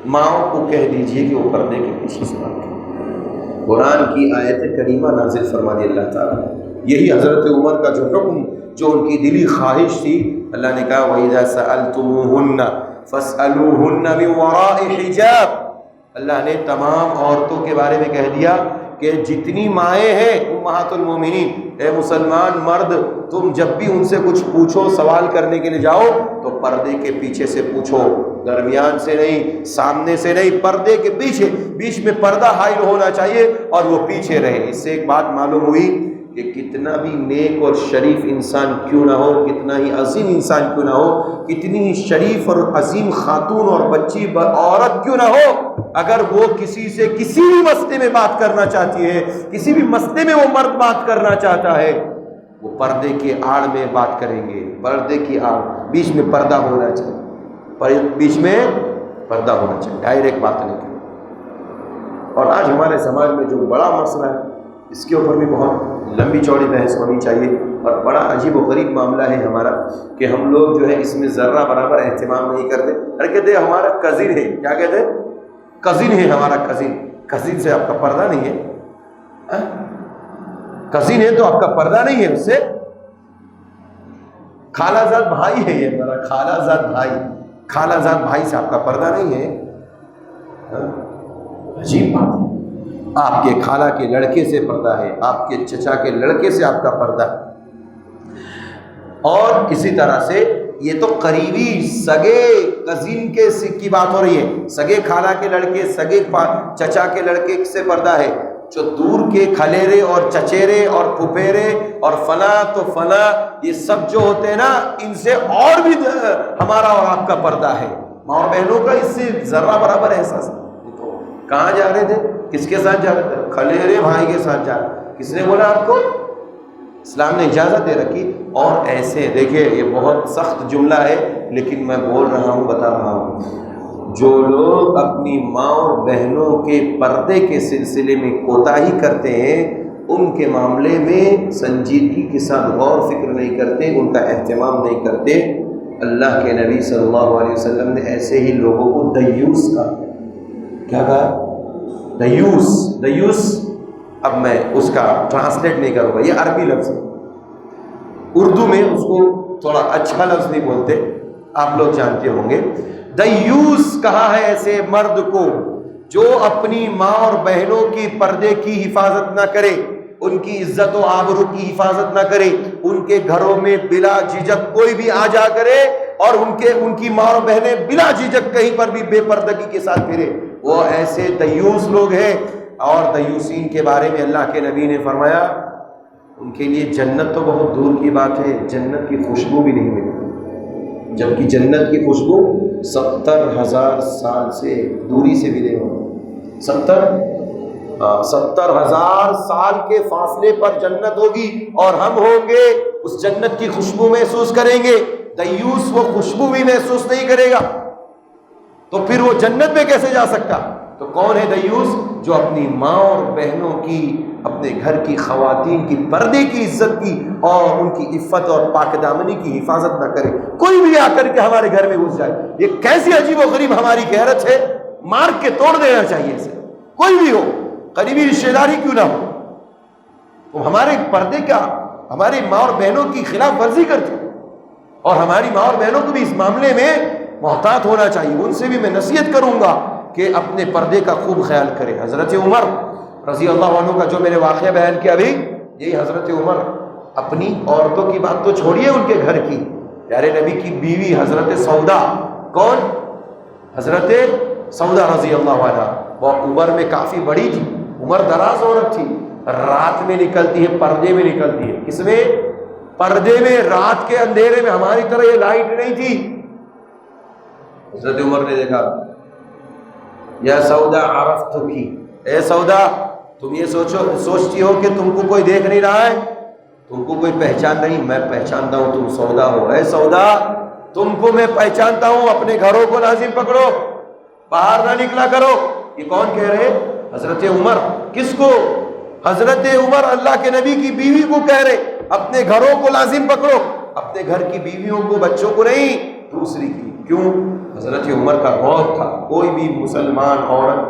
ماؤں کو کہہ دیجئے کہ وہ پردے کے پیچھے سے بات کریں. قرآن کی آیت کریمہ نازل فرما دی اللہ تعالیٰ. یہی حضرت عمر کا جو حکم، جو ان کی دلی خواہش تھی، اللہ نے کہا وَإِذَا سَأَلْتُمُوهُنَّ فَاسْأَلُوهُنَّ مِنْ وَرَاءِ حِجَابٍ. اللہ نے تمام عورتوں کے بارے میں کہہ دیا کہ جتنی مائیں ہیں امہات المومنین، اے مسلمان مرد تم جب بھی ان سے کچھ پوچھو، سوال کرنے کے لیے جاؤ تو پردے کے پیچھے سے پوچھو، درمیان سے نہیں، سامنے سے نہیں، پردے کے پیچھے. بیچ میں پردہ حائل ہونا چاہیے اور وہ پیچھے رہے. اس سے ایک بات معلوم ہوئی کہ کتنا بھی نیک اور شریف انسان کیوں نہ ہو، کتنا ہی عظیم انسان کیوں نہ ہو، کتنی ہی شریف اور عظیم خاتون اور بچی عورت کیوں نہ ہو، اگر وہ کسی سے کسی بھی مسئلے میں بات کرنا چاہتی ہے، کسی بھی مسئلے میں وہ مرد بات کرنا چاہتا ہے، وہ پردے کے آڑ میں بات کریں گے. پردے کی آڑ، بیچ میں پردہ ہونا چاہیے، بیچ میں پردہ ہونا چاہیے، ڈائریکٹ بات نہیں کریں. اور آج ہمارے سماج میں جو بڑا مسئلہ ہے اس کے اوپر بھی بہت لمبی چوڑی بحث ہونی چاہیے. اور بڑا عجیب و غریب معاملہ ہے ہمارا کہ ہم لوگ جو ہے اس میں ذرہ برابر اہتمام نہیں کرتے. ارے کہتے ہیں ہمارا کزن ہے، کیا کہتے ہیں؟ کزن ہے ہمارا کزن. کزن سے آپ کا پردہ نہیں ہے؟ کزن ہے تو آپ کا پردہ نہیں ہے اس سے؟ خالہ زاد بھائی ہے یہ میرا خالہ زاد بھائی، خالہ زاد بھائی سے آپ کا پردہ نہیں ہے؟ عجیب بات ہے، آپ کے خالہ کے لڑکے سے پردہ ہے، آپ کے چچا کے لڑکے سے آپ کا پردہ ہے۔ اور اسی طرح سے یہ تو قریبی سگے کزن کے کی بات ہو رہی ہے، سگے خالہ کے لڑکے، سگے چچا کے لڑکے سے پردہ ہے۔ جو دور کے کھلیرے اور چچیرے اور پھپھیرے اور فلاں تو فلاں، یہ سب جو ہوتے ہیں نا، ان سے اور بھی ہمارا اور آپ کا پردہ ہے۔ ماں اور بہنوں کا اس سے ذرہ برابر احساس ہے۔ تو کہاں جا رہے تھے؟ کس کے ساتھ جا رہے تھے؟ کھلیرے بھائی کے ساتھ جا رہے۔ کس نے بولا آپ کو؟ اسلام نے اجازت دے رکھی۔ اور ایسے دیکھیے، یہ بہت سخت جملہ ہے لیکن میں بول رہا ہوں، بتا رہا ہوں، جو لوگ اپنی ماں اور بہنوں کے پردے کے سلسلے میں کوتاہی کرتے ہیں، ان کے معاملے میں سنجیدگی کے ساتھ غور فکر نہیں کرتے، ان کا اہتمام نہیں کرتے، اللہ کے نبی صلی اللہ علیہ وسلم نے ایسے ہی لوگوں کو دیوس کہا۔ کیا کہا؟ دیوس۔ دیوس اب میں اس کا ٹرانسلیٹ نہیں کروں گا، یہ عربی لفظ ہے، اردو میں اس کو تھوڑا اچھا لفظ نہیں بولتے، آپ لوگ جانتے ہوں گے۔ دیوس کہا ہے ایسے مرد کو جو اپنی ماں اور بہنوں کی پردے کی حفاظت نہ کرے، ان کی عزت و آبرو کی حفاظت نہ کرے، ان کے گھروں میں بلا جھجک کوئی بھی آ جا کرے اور ان کی ماں اور بہنیں بلا جھجک کہیں پر بھی بے پردگی کے ساتھ پھرے، وہ ایسے دیوس لوگ ہیں۔ اور دیوسین کے بارے میں اللہ کے نبی نے فرمایا ان کے لیے جنت تو بہت دور کی بات ہے، جنت کی خوشبو بھی نہیں ملتی، جبکہ جنت کی خوشبو 70,000 سال سے دوری سے بھی نہیں ہوگی۔ 70,000 سال کے فاصلے پر جنت ہوگی اور ہم ہوں گے، اس جنت کی خوشبو محسوس کریں گے۔ دیوس وہ خوشبو بھی محسوس نہیں کرے گا تو پھر وہ جنت میں کیسے جا سکتا؟ تو کون ہے دیوس؟ جو اپنی ماں اور بہنوں کی، اپنے گھر کی خواتین کی پردے کی عزت کی اور ان کی عفت اور پاک دامنی کی حفاظت نہ کرے۔ کوئی بھی آ کر کے ہمارے گھر میں گھس جائے، یہ کیسی عجیب و غریب ہماری غیرت ہے، مار کے توڑ دینا چاہیے اسے، کوئی بھی ہو، قریبی رشتہ داری کیوں نہ ہو۔ تو ہمارے پردے کا ہماری ماں اور بہنوں کی خلاف ورزی کرتے، اور ہماری ماں اور بہنوں کو بھی اس معاملے میں محتاط ہونا چاہیے۔ ان سے بھی میں نصیحت کروں گا کہ اپنے پردے کا خوب خیال کرے۔ حضرت عمر رضی اللہ عنہ کا جو میں نے واقعہ بیان کیا ابھی، یہی حضرت عمر اپنی عورتوں کی بات تو چھوڑیے، ان کے گھر کی، پیارے نبی کی بیوی حضرت سودا، کون؟ حضرت سودا رضی اللہ عنہ، وہ عمر میں کافی بڑی تھی، عمر دراز عورت تھی، رات میں نکلتی ہے، پردے میں نکلتی ہے۔ کس میں؟ پردے میں، رات کے اندھیرے میں، ہماری طرح یہ لائٹ نہیں تھی۔ حضرت عمر نے دیکھا، یا سودا عرفتکی، اے سودا تم یہ سوچتی ہو کہ تم کو کوئی دیکھ نہیں رہا ہے، تم کو کوئی پہچان نہیں، میں پہچانتا ہوں تم سودا ہو۔ اے سودا تم کو میں پہچانتا ہوں، اپنے گھروں کو لازم پکڑو، باہر نہ نکلا کرو۔ یہ کون کہہ رہے؟ حضرت عمر۔ کس کو؟ حضرت عمر اللہ کے نبی کی بیوی کو کہہ رہے اپنے گھروں کو لازم پکڑو، اپنے گھر کی بیویوں کو، بچوں کو نہیں، دوسری کی۔ کیوں؟ حضرت عمر کا غور تھا کوئی بھی مسلمان عورت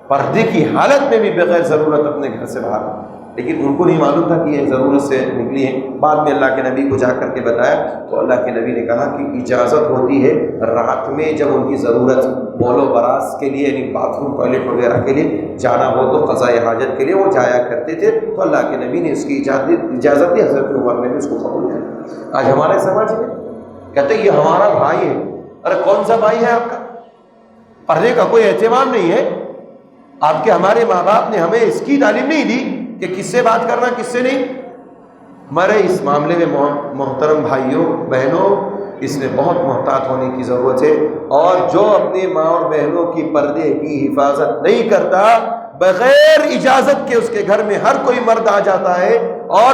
پردے کی حالت میں بھی بغیر ضرورت اپنے گھر سے باہر، لیکن ان کو نہیں معلوم تھا کہ یہ ضرورت سے نکلی ہے۔ بعد میں اللہ کے نبی کو جا کر کے بتایا تو اللہ کے نبی نے کہا کہ اجازت ہوتی ہے رات میں جب ان کی ضرورت بول و براز کے لیے، یعنی باتھ روم ٹوائلٹ وغیرہ کے لیے جانا ہو تو قضاء حاجت کے لیے وہ جایا کرتے تھے، تو اللہ کے نبی نے اس کی اجازت دی، حضرت عمر نے بھی اس کو قبول کیا۔ آج ہمارے سماج میں کہتے ہیں یہ ہمارا بھائی ہے، ارے کون سا بھائی ہے آپ کا؟ پردے کا کوئی اہتمام نہیں ہے۔ آپ کے ہمارے ماں باپ نے ہمیں اس کی تعلیم نہیں دی کہ کس سے بات کرنا، کس سے نہیں۔ ہمارے اس معاملے میں محترم بھائیوں بہنوں، اس میں بہت محتاط ہونے کی ضرورت ہے، اور جو اپنی ماں اور بہنوں کی پردے کی حفاظت نہیں کرتا، بغیر اجازت کے اس کے گھر میں ہر کوئی مرد آ جاتا ہے اور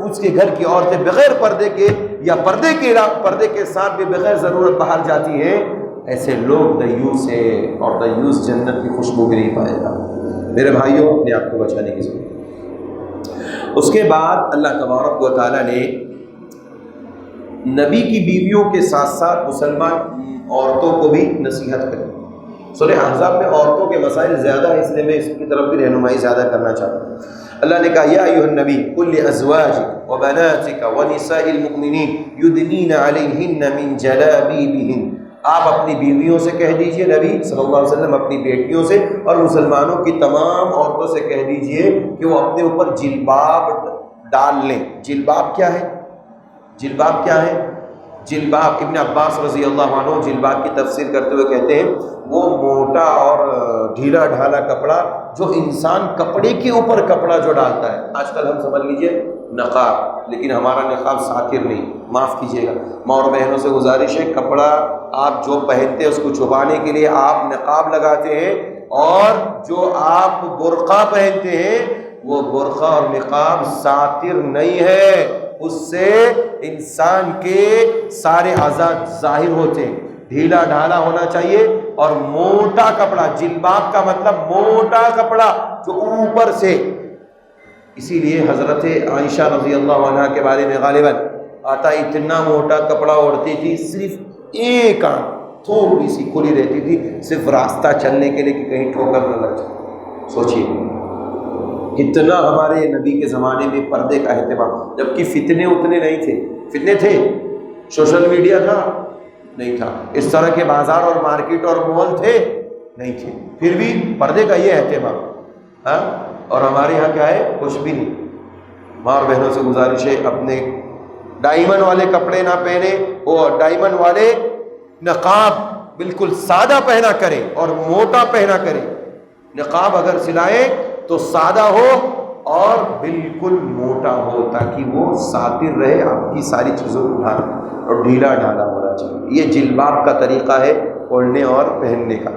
اس کے گھر کی عورتیں بغیر پردے کے یا پردے کے ساتھ بھی بغیر ضرورت باہر جاتی ہیں، ایسے لوگ دیوس ہیں، اور دیوس جنت کی خوشبو بھی نہیں پائے گا۔ میرے بھائیوں، اپنے آپ کو بچانے کی ضرورت ہے۔ اس کے بعد اللہ تبارک و تعالیٰ نے نبی کی بیویوں کے ساتھ ساتھ مسلمان عورتوں کو بھی نصیحت کری۔ سورہ احزاب میں عورتوں کے مسائل زیادہ ہیں، اس لیے میں اس کی طرف بھی رہنمائی زیادہ کرنا چاہتا ہوں۔ اللہ نے کہا یا ایھا النبی قل لازواجک وبناتک ونساء المؤمنین یدنین علیہن من جلابیبہن، آپ اپنی بیویوں سے کہہ دیجئے، نبی صلی اللہ علیہ وسلم اپنی بیٹیوں سے اور مسلمانوں کی تمام عورتوں سے کہہ دیجئے کہ وہ اپنے اوپر جلباب ڈال لیں۔ جلباب کیا ہے؟ جلباب کیا ہے؟ جلباب، ابن عباس رضی اللہ عنہ جلباب کی تفسیر کرتے ہوئے کہتے ہیں وہ موٹا اور ڈھیلا ڈھالا کپڑا جو انسان کپڑے کے اوپر کپڑا جو ڈالتا ہے۔ آج کل ہم سمجھ لیجئے نقاب، لیکن ہمارا نقاب ساتر نہیں، معاف کیجیے گا، ماں اور بہنوں سے گزارش ہے کپڑا آپ جو پہنتے ہیں اس کو چھپانے کے لیے آپ نقاب لگاتے ہیں، اور جو آپ برقع پہنتے ہیں وہ برقع اور نقاب ساتر نہیں ہے، اس سے انسان کے سارے اعضاء ظاہر ہوتے ہیں۔ ڈھیلا ڈھالا ہونا چاہیے اور موٹا کپڑا، جلباب کا مطلب موٹا کپڑا جو اوپر سے، اسی لیے حضرت عائشہ رضی اللہ عنہ کے بارے میں غالباً آتا اتنا موٹا کپڑا اوڑھتی تھی، صرف ایک آنکھ تھوڑی سی کھلی رہتی تھی، صرف راستہ چلنے کے لیے کہ کہیں ٹھوکر نہ لگ جائے۔ سوچیے کتنا ہمارے نبی کے زمانے میں پردے کا اہتمام، جبکہ فتنے اتنے نہیں تھے۔ فتنے تھے؟ سوشل میڈیا تھا؟ نہیں تھا۔ اس طرح کے بازار اور مارکیٹ اور مال تھے؟ نہیں تھے، پھر بھی پردے کا یہ اہتمام، ہاں؟ اور ہمارے یہاں کیا ہے؟ کچھ بھی نہیں۔ ماں اور بہنوں سے گزارش ہے اپنے ڈائمنڈ والے کپڑے نہ پہنے، وہ ڈائمنڈ والے نقاب بالکل سادہ پہنا کریں اور موٹا پہنا کریں۔ نقاب اگر سلائیں تو سادہ ہو اور بالکل موٹا ہو تاکہ وہ ساتر رہے، آپ کی ساری چیزوں کو ڈھال، اور ڈھیلا ڈھالا ہونا چاہیے۔ یہ جلباب کا طریقہ ہے اوڑھنے اور پہننے کا۔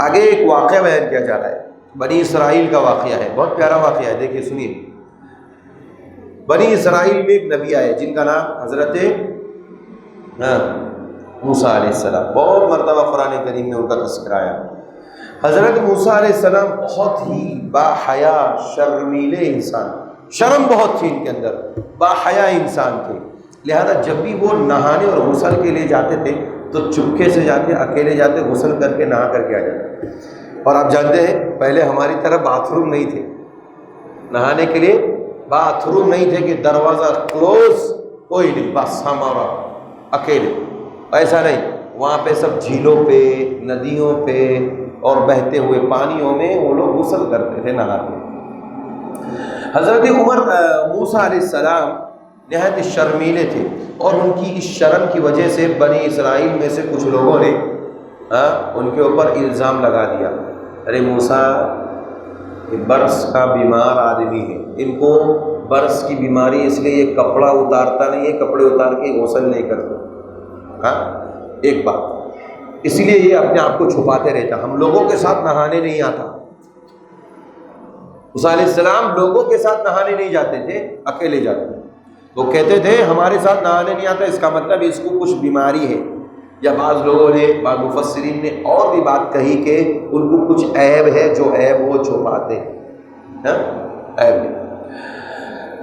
آگے ایک واقعہ بیان کیا جا رہا ہے، بنی اسرائیل کا واقعہ ہے، بہت پیارا واقعہ ہے، دیکھیے سنیے۔ بنی اسرائیل میں ایک نبی آئے جن کا نام حضرت موسیٰ علیہ السلام، بہت مرتبہ قرآن کریم میں ان کا تذکرہ آیا۔ حضرت موسیٰ علیہ السلام بہت ہی با حیا شرمیلے انسان، شرم بہت تھی ان کے اندر، با حیا انسان تھے، لہذا جب بھی وہ نہانے اور غسل کے لیے جاتے تھے تو چپکے سے جاتے، اکیلے جاتے، غسل کر کے نہا کر کے آ جاتے۔ اور آپ جانتے ہیں پہلے ہماری طرح باتھ روم نہیں تھے، نہانے کے لیے باتھ روم نہیں تھے کہ دروازہ کلوز، کوئی نہیں، بس ہمارا اکیلے، ایسا نہیں، وہاں پہ سب جھیلوں پہ، ندیوں پہ اور بہتے ہوئے پانیوں میں وہ لوگ غسل کرتے تھے، نہاتے۔ حضرت موسیٰ علیہ السلام نہایت شرمیلے تھے، اور ان کی اس شرم کی وجہ سے بنی اسرائیل میں سے کچھ لوگوں نے ان کے اوپر الزام لگا دیا، ارے موسیٰ یہ برس کا بیمار آدمی ہے، ان کو برس کی بیماری، اس لیے یہ کپڑا اتارتا نہیں ہے، کپڑے اتار کے غسل نہیں کرتا۔ ہاں ایک بات، اس لیے یہ اپنے آپ کو چھپاتے رہتا، ہم لوگوں کے ساتھ نہانے نہیں آتا۔ موسیٰ علیہ السلام لوگوں کے ساتھ نہانے نہیں جاتے تھے، اکیلے جاتے تھے۔ وہ کہتے تھے ہمارے ساتھ نہانے نہیں آتا، اس کا مطلب اس کو کچھ بیماری ہے، یا بعض لوگوں نے، بعض مفسرین نے اور بھی بات کہی کہ ان کو کچھ عیب ہے جو عیب وہ چھپاتے ہیں، عیب ہے۔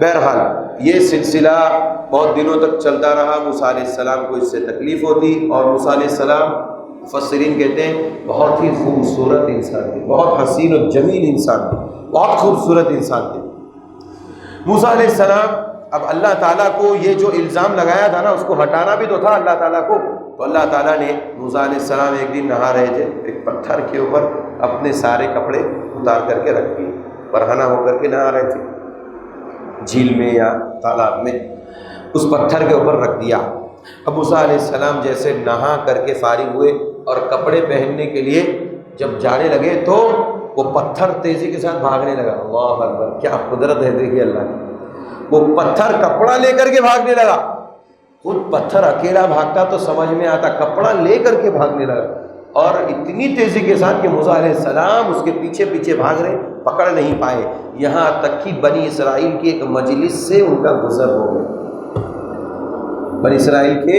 بہرحال یہ سلسلہ بہت دنوں تک چلتا رہا، موسیٰ علیہ السلام کو اس سے تکلیف ہوتی، اور موسیٰ علیہ السلام مفسرین کہتے ہیں بہت ہی خوبصورت انسان تھے، بہت حسین و جمیل انسان تھے، بہت خوبصورت انسان تھے موسیٰ علیہ السلام۔ اب اللہ تعالیٰ کو یہ جو الزام لگایا تھا نا، اس کو ہٹانا بھی تو تھا اللہ تعالیٰ کو، تو اللہ تعالیٰ نے موسیٰ علیہ السلام ایک دن نہا رہے تھے، ایک پتھر کے اوپر اپنے سارے کپڑے اتار کر کے رکھ دیے، برہنہ ہو کر کے نہا رہے تھے جھیل میں یا تالاب میں، اس پتھر کے اوپر رکھ دیا۔ اب موسیٰ علیہ السلام جیسے نہا کر کے فارغ ہوئے اور کپڑے پہننے کے لیے جب جانے لگے تو وہ پتھر تیزی کے ساتھ بھاگنے لگا۔ اللہ اکبر، کیا قدرت ہے دیکھیے اللہ کی، وہ پتھر کپڑا لے کر کے بھاگنے لگا، خود پتھر اکیلا بھاگتا تو سمجھ میں آتا، کپڑا لے کر کے بھاگنے لگا، اور اتنی تیزی کے ساتھ کہ موسیٰ علیہ السلام اس کے پیچھے پیچھے بھاگ رہے، پکڑ نہیں پائے، یہاں تک کہ بنی اسرائیل کی ایک مجلس سے ان کا گزر ہو گیا، بنی اسرائیل کے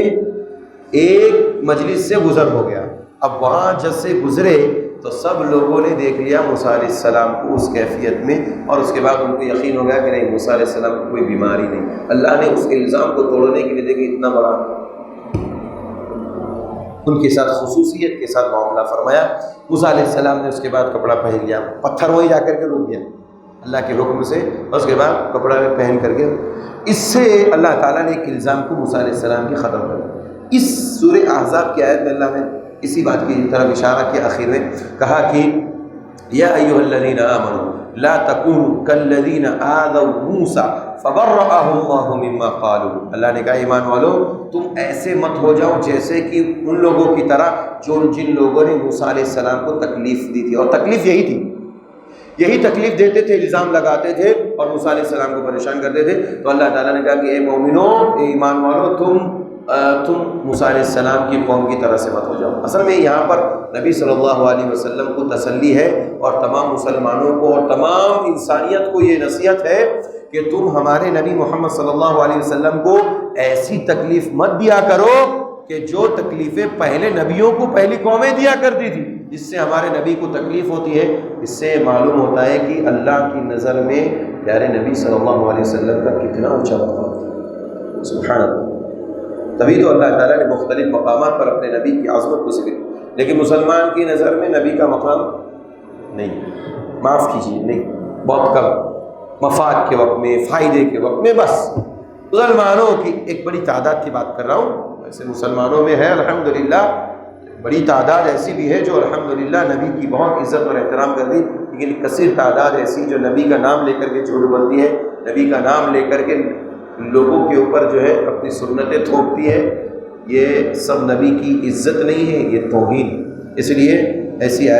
ایک مجلس سے گزر ہو گیا۔ اب وہاں جب سے گزرے تو سب لوگوں نے دیکھ لیا موسیٰ علیہ السلام کو اس کیفیت میں، اور اس کے بعد ان کو یقین ہو گیا کہ نہیں، موسیٰ علیہ السلام کو کوئی بیماری نہیں۔ اللہ نے اس الزام کو توڑنے کے لیے دیکھیں اتنا بڑا ان کے ساتھ خصوصیت کے ساتھ معاملہ فرمایا۔ موسیٰ علیہ السلام نے اس کے بعد کپڑا پہن لیا، پتھر وہیں جا کر کے رک گیا، اللہ کے حکم سے، اور اس کے بعد کپڑا میں پہن کر کے اس سے اللہ تعالیٰ نے ایک الزام کو موسیٰ علیہ السلام کی ختم کر دیا۔ اس سورہ احزاب کی آیت میں اللہ نے اسی بات کی طرف اشارہ کیا، آخر میں کہا کہ یا ایھا الذین آمنوا لا تکونوا کالذین آذوا موسیٰ فبرأہ اللہ مما قالوا۔ اللہ نے کہا ایمان والو تم ایسے مت ہو جاؤ جیسے کہ ان لوگوں کی طرح جن لوگوں نے موسیٰ علیہ السلام کو تکلیف دی تھی، اور تکلیف یہی تھی، یہی تکلیف دیتے تھے، الزام لگاتے تھے اور موسیٰ علیہ السلام کو پریشان کرتے تھے۔ تو اللہ تعالیٰ نے کہا کہ اے مومنو، اے ایمان والو، تم موسیٰ علیہ السلام کی قوم کی طرح سے مت ہو جاؤ۔ اصل میں یہاں پر نبی صلی اللہ علیہ وسلم کو تسلی ہے، اور تمام مسلمانوں کو اور تمام انسانیت کو یہ نصیحت ہے کہ تم ہمارے نبی محمد صلی اللہ علیہ وسلم کو ایسی تکلیف مت دیا کرو کہ جو تکلیفیں پہلے نبیوں کو پہلی قومیں دیا کرتی تھی، جس سے ہمارے نبی کو تکلیف ہوتی ہے۔ اس سے معلوم ہوتا ہے کہ اللہ کی نظر میں پیارے نبی صلی اللہ علیہ وسلم کا کتنا اونچا مقام تھا، سبحان اللہ۔ تبھی تو اللہ تعالیٰ نے مختلف مقامات پر اپنے نبی کی عظمت کو ذکر، لیکن مسلمان کی نظر میں نبی کا مقام نہیں، معاف کیجیے، نہیں، بہت کم، مفاد کے وقت میں، فائدے کے وقت میں، بس مسلمانوں کی ایک بڑی تعداد کی بات کر رہا ہوں، ویسے مسلمانوں میں ہے الحمدللہ بڑی تعداد ایسی بھی ہے جو الحمدللہ نبی کی بہت عزت اور احترام کر دی، لیکن کثیر تعداد ایسی جو نبی کا نام لے کر کے جھوٹ بولتی ہے، نبی کا نام لے کر کے لوگوں کے اوپر جو ہے اپنی سنتیں تھوپتی ہے۔ یہ سب نبی کی عزت نہیں ہے، یہ توہین۔ اس لیے ایسی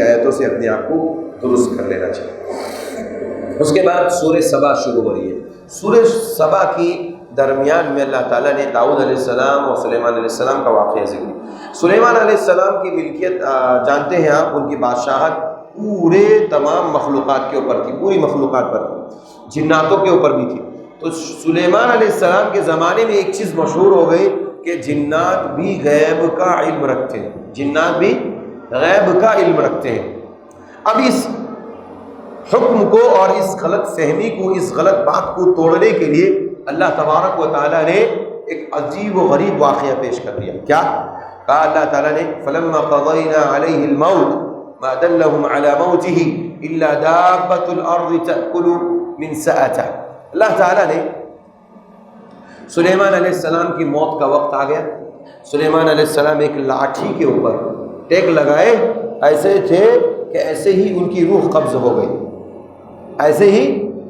آیتوں سے اپنے آپ کو درست کر لینا چاہیے۔ اس کے بعد سورہ سبا شروع ہو رہی ہے۔ سورہ سبا کی درمیان میں اللہ تعالیٰ نے داؤد علیہ السلام اور سلیمان علیہ السلام کا واقعہ ذکر کیا۔ سلیمان علیہ السلام کی ملکیت جانتے ہیں آپ، ان کی بادشاہت پورے تمام مخلوقات کے اوپر تھی، پوری مخلوقات پر تھی، جناتوں کے اوپر بھی تھی۔ تو سلیمان علیہ السلام کے زمانے میں ایک چیز مشہور ہو گئی کہ جنات بھی غیب کا علم رکھتے ہیں، جنات بھی غیب کا علم رکھتے ہیں۔ اب اس حکم کو اور اس غلط فہمی کو، اس غلط بات کو توڑنے کے لیے اللہ تبارک و تعالیٰ نے ایک عجیب و غریب واقعہ پیش کر دیا۔ کیا کہا اللہ تعالیٰ نے؟ فَلَمَّا قَضَيْنَا عَلَيْهِ الْمَوْتِ مَا دَلَّهُمْ عَلَى مَوْتِهِ إِلَّا دَابَّةُ الْأَرْضِ تَأْكُلُ مِنْ سَأَتَهُ۔ اللہ تعالیٰ نے سلیمان علیہ السلام کی موت کا وقت آ گیا۔ سلیمان علیہ السلام ایک لاٹھی کے اوپر ٹیک لگائے، ایسے تھے کہ ایسے ہی ان کی روح قبض ہو گئی، ایسے ہی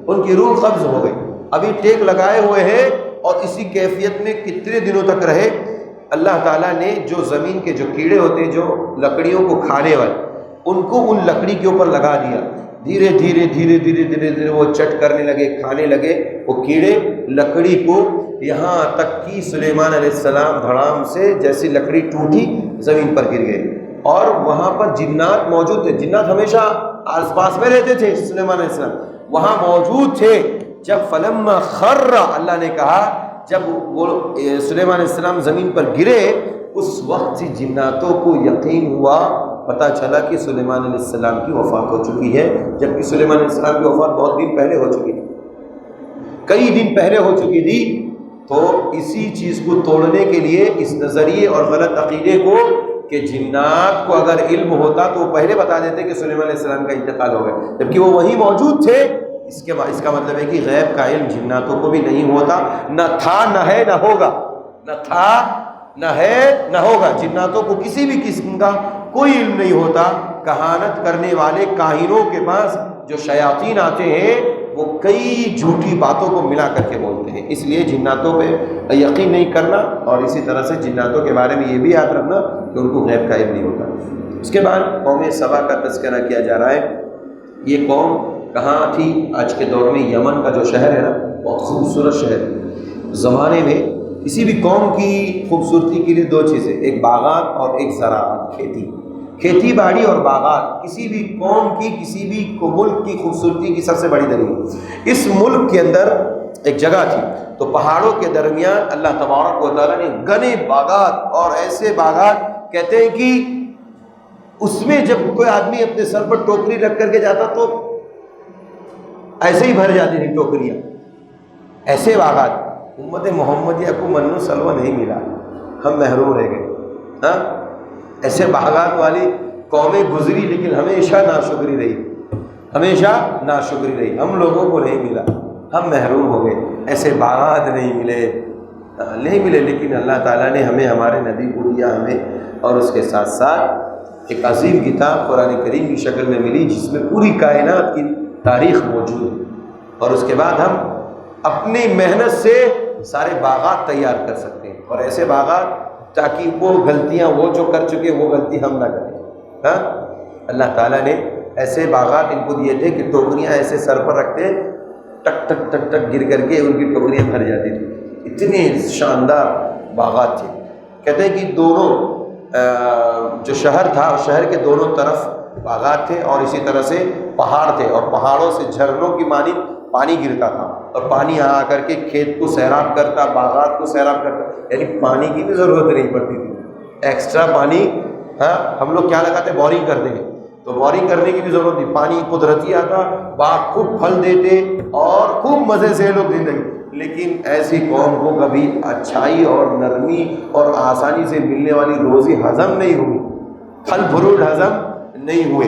ان کی روح قبض ہو گئی۔ ابھی ٹیک لگائے ہوئے ہیں اور اسی کیفیت میں کتنے دنوں تک رہے۔ اللہ تعالیٰ نے جو زمین کے جو کیڑے ہوتے ہیں جو لکڑیوں کو کھانے والے، ان کو ان لکڑی کے اوپر لگا دیا۔ دھیرے دھیرے دھیرے دھیرے دھیرے دھیرے وہ چٹ کرنے لگے، کھانے لگے وہ کیڑے لکڑی کو، یہاں تک کہ سلیمان علیہ السلام دھڑام سے جیسی لکڑی ٹوٹی زمین پر گر گئے۔ اور وہاں پر جنات موجود تھے، جنات ہمیشہ آس پاس میں رہتے تھے، سلیمان علیہ السلام وہاں موجود تھے۔ جب فلما خر، اللہ نے کہا جب وہ سلیمان علیہ السلام زمین پر گرے، اس وقت سے جناتوں کو یقین ہوا، پتہ چلا کہ سلیمان علیہ السلام کی وفات ہو چکی ہے، جبکہ سلیمان علیہ السلام کی وفات بہت دن پہلے ہو چکی تھی، کئی دن پہلے ہو چکی تھی۔ تو اسی چیز کو توڑنے کے لیے، اس نظریے اور غلط عقیدے کو کہ جنات کو اگر علم ہوتا تو وہ پہلے بتا دیتے کہ سلیمان علیہ السلام کا انتقال ہو گیا، جبکہ وہ وہیں موجود تھے۔ اس کا مطلب ہے کہ غیب کا علم جناتوں کو بھی نہیں ہوتا، نہ تھا، نہ ہے، نہ ہوگا، نہ تھا، نہ ہے، نہ ہوگا۔ جناتوں کو کسی بھی قسم کا کوئی علم نہیں ہوتا۔ کہانت کرنے والے کاہنوں کے پاس جو شیاطین آتے ہیں وہ کئی جھوٹی باتوں کو ملا کر کے بولتے ہیں، اس لیے جناتوں پہ یقین نہیں کرنا، اور اسی طرح سے جناتوں کے بارے میں یہ بھی یاد رکھنا کہ ان کو غیب کا علم نہیں ہوتا۔ اس کے بعد قوم سبا کا تذکرہ کیا جا رہا ہے۔ یہ قوم کہاں تھی؟ آج کے دور میں یمن کا جو شہر ہے نا، بہت خوبصورت شہر ہے۔ زمانے میں کسی بھی قوم کی خوبصورتی کے لیے دو چیزیں، ایک باغات اور ایک زراعت، کھیتی باڑی اور باغات کسی بھی قوم کی، کسی بھی ملک کی خوبصورتی کی سب سے بڑی دلیل۔ اس ملک کے اندر ایک جگہ تھی، تو پہاڑوں کے درمیان اللہ تبارک و تعالیٰ نے گھنے باغات، اور ایسے باغات کہتے ہیں کہ اس میں جب کوئی آدمی اپنے سر پر ٹوکری رکھ کر کے جاتا تو ایسے ہی بھر جاتی تھی ٹوکریاں۔ ایسے باغات امت محمدیہ کو منو سلوہ نہیں ملا، ہم محروم رہ گئے۔ ہاں، ایسے باغات والی قومیں گزری لیکن ہمیشہ ناشکری رہی۔ ہمیشہ ناشکری رہی، ہم لوگوں کو نہیں ملا، ہم محروم ہو گئے، ایسے باغات نہیں ملے، لیکن اللہ تعالیٰ نے ہمیں ہمارے نبی کو دیا ہمیں، اور اس کے ساتھ ساتھ ایک عظیم کتاب قرآن کریم کی شکل میں ملی جس میں پوری کائنات کی تاریخ موجود ہے، اور اس کے بعد ہم اپنی محنت سے سارے باغات تیار کر سکتے ہیں، اور ایسے باغات تاکہ وہ غلطیاں وہ جو کر چکے وہ غلطی ہم نہ کریں۔ ہاں، اللہ تعالیٰ نے ایسے باغات ان کو دیے تھے کہ ٹوکریاں ایسے سر پر رکھتے، ٹک ٹک ٹک ٹک گر کر کے ان کی ٹوکریاں بھر جاتی تھی، اتنے شاندار باغات تھے۔ کہتے ہیں کہ دونوں جو شہر تھا اس شہر کے دونوں طرف باغات تھے، اور اسی طرح سے پہاڑ تھے، اور پہاڑوں سے جھرنوں کی مانند پانی گرتا تھا، اور پانی یہاں آ کر کے کھیت کو سیراب کرتا، باغات کو سیراب کرتا، یعنی پانی کی بھی ضرورت نہیں پڑتی تھی، ایکسٹرا پانی۔ ہاں، ہم لوگ کیا لگاتے، بورنگ کرتے ہیں، تو بورنگ کرنے کی بھی ضرورت نہیں، پانی قدرتی آتا، باغ خوب پھل دیتے اور خوب مزے سے لوگ زندگی۔ لیکن ایسی قوم کو کبھی اچھائی اور نرمی اور آسانی سے ملنے والی روزی ہضم نہیں ہوئی، پھل فروٹ ہضم نہیں ہوئے،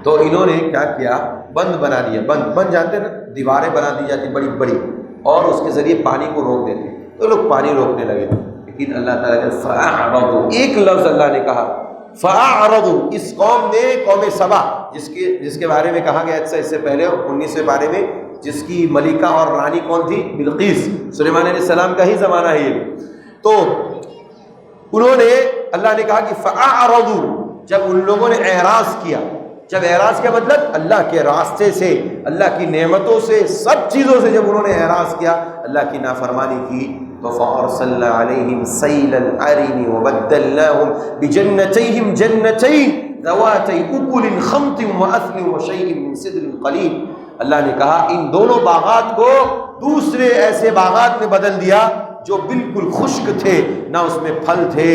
تو انہوں نے کیا کیا، بند بنا دیا۔ بند جانتے نا، دیواریں بنا دی جاتی بڑی بڑی، اور اس کے ذریعے پانی کو روک دیتے، تو لوگ پانی روکنے لگے۔ لیکن اللہ تعالیٰ نے فَأَعْرَضُوا، ایک لفظ اللہ نے کہا فَأَعْرَضُوا، اس قوم نے، قوم سبا جس کے بارے میں کہا گیا اس سے پہلے 19 بارے میں، جس کی ملکہ اور رانی کون تھی، بلقیس، سلیمان علیہ السلام کا ہی زمانہ ہے یہ۔ تو انہوں نے، اللہ نے کہا کہ فَأَعْرَضُوا، جب ان لوگوں نے اعراض کیا، جب اعراض کا مطلب اللہ کے راستے سے، اللہ کی نعمتوں سے، سب چیزوں سے جب انہوں نے اعراض کیا، اللہ کی نافرمانی کی، تو فَأَرْسَلْنَا عَلَيْهِمْ سَيْلَ الْعَرِمِ وَبَدَّلْنَاهُمْ بِجَنَّتَيْهِمْ جَنَّتَيْنِ ذَوَاتَيْ أُكُلٍ خَمْطٍ وَأَثْلٍ وَشَيْءٍ مِّن سِدْرٍ قَلِيلٍ۔ اللہ نے کہا ان دونوں باغات کو دوسرے ایسے باغات میں بدل دیا جو بالکل خشک تھے، نہ اس میں پھل تھے،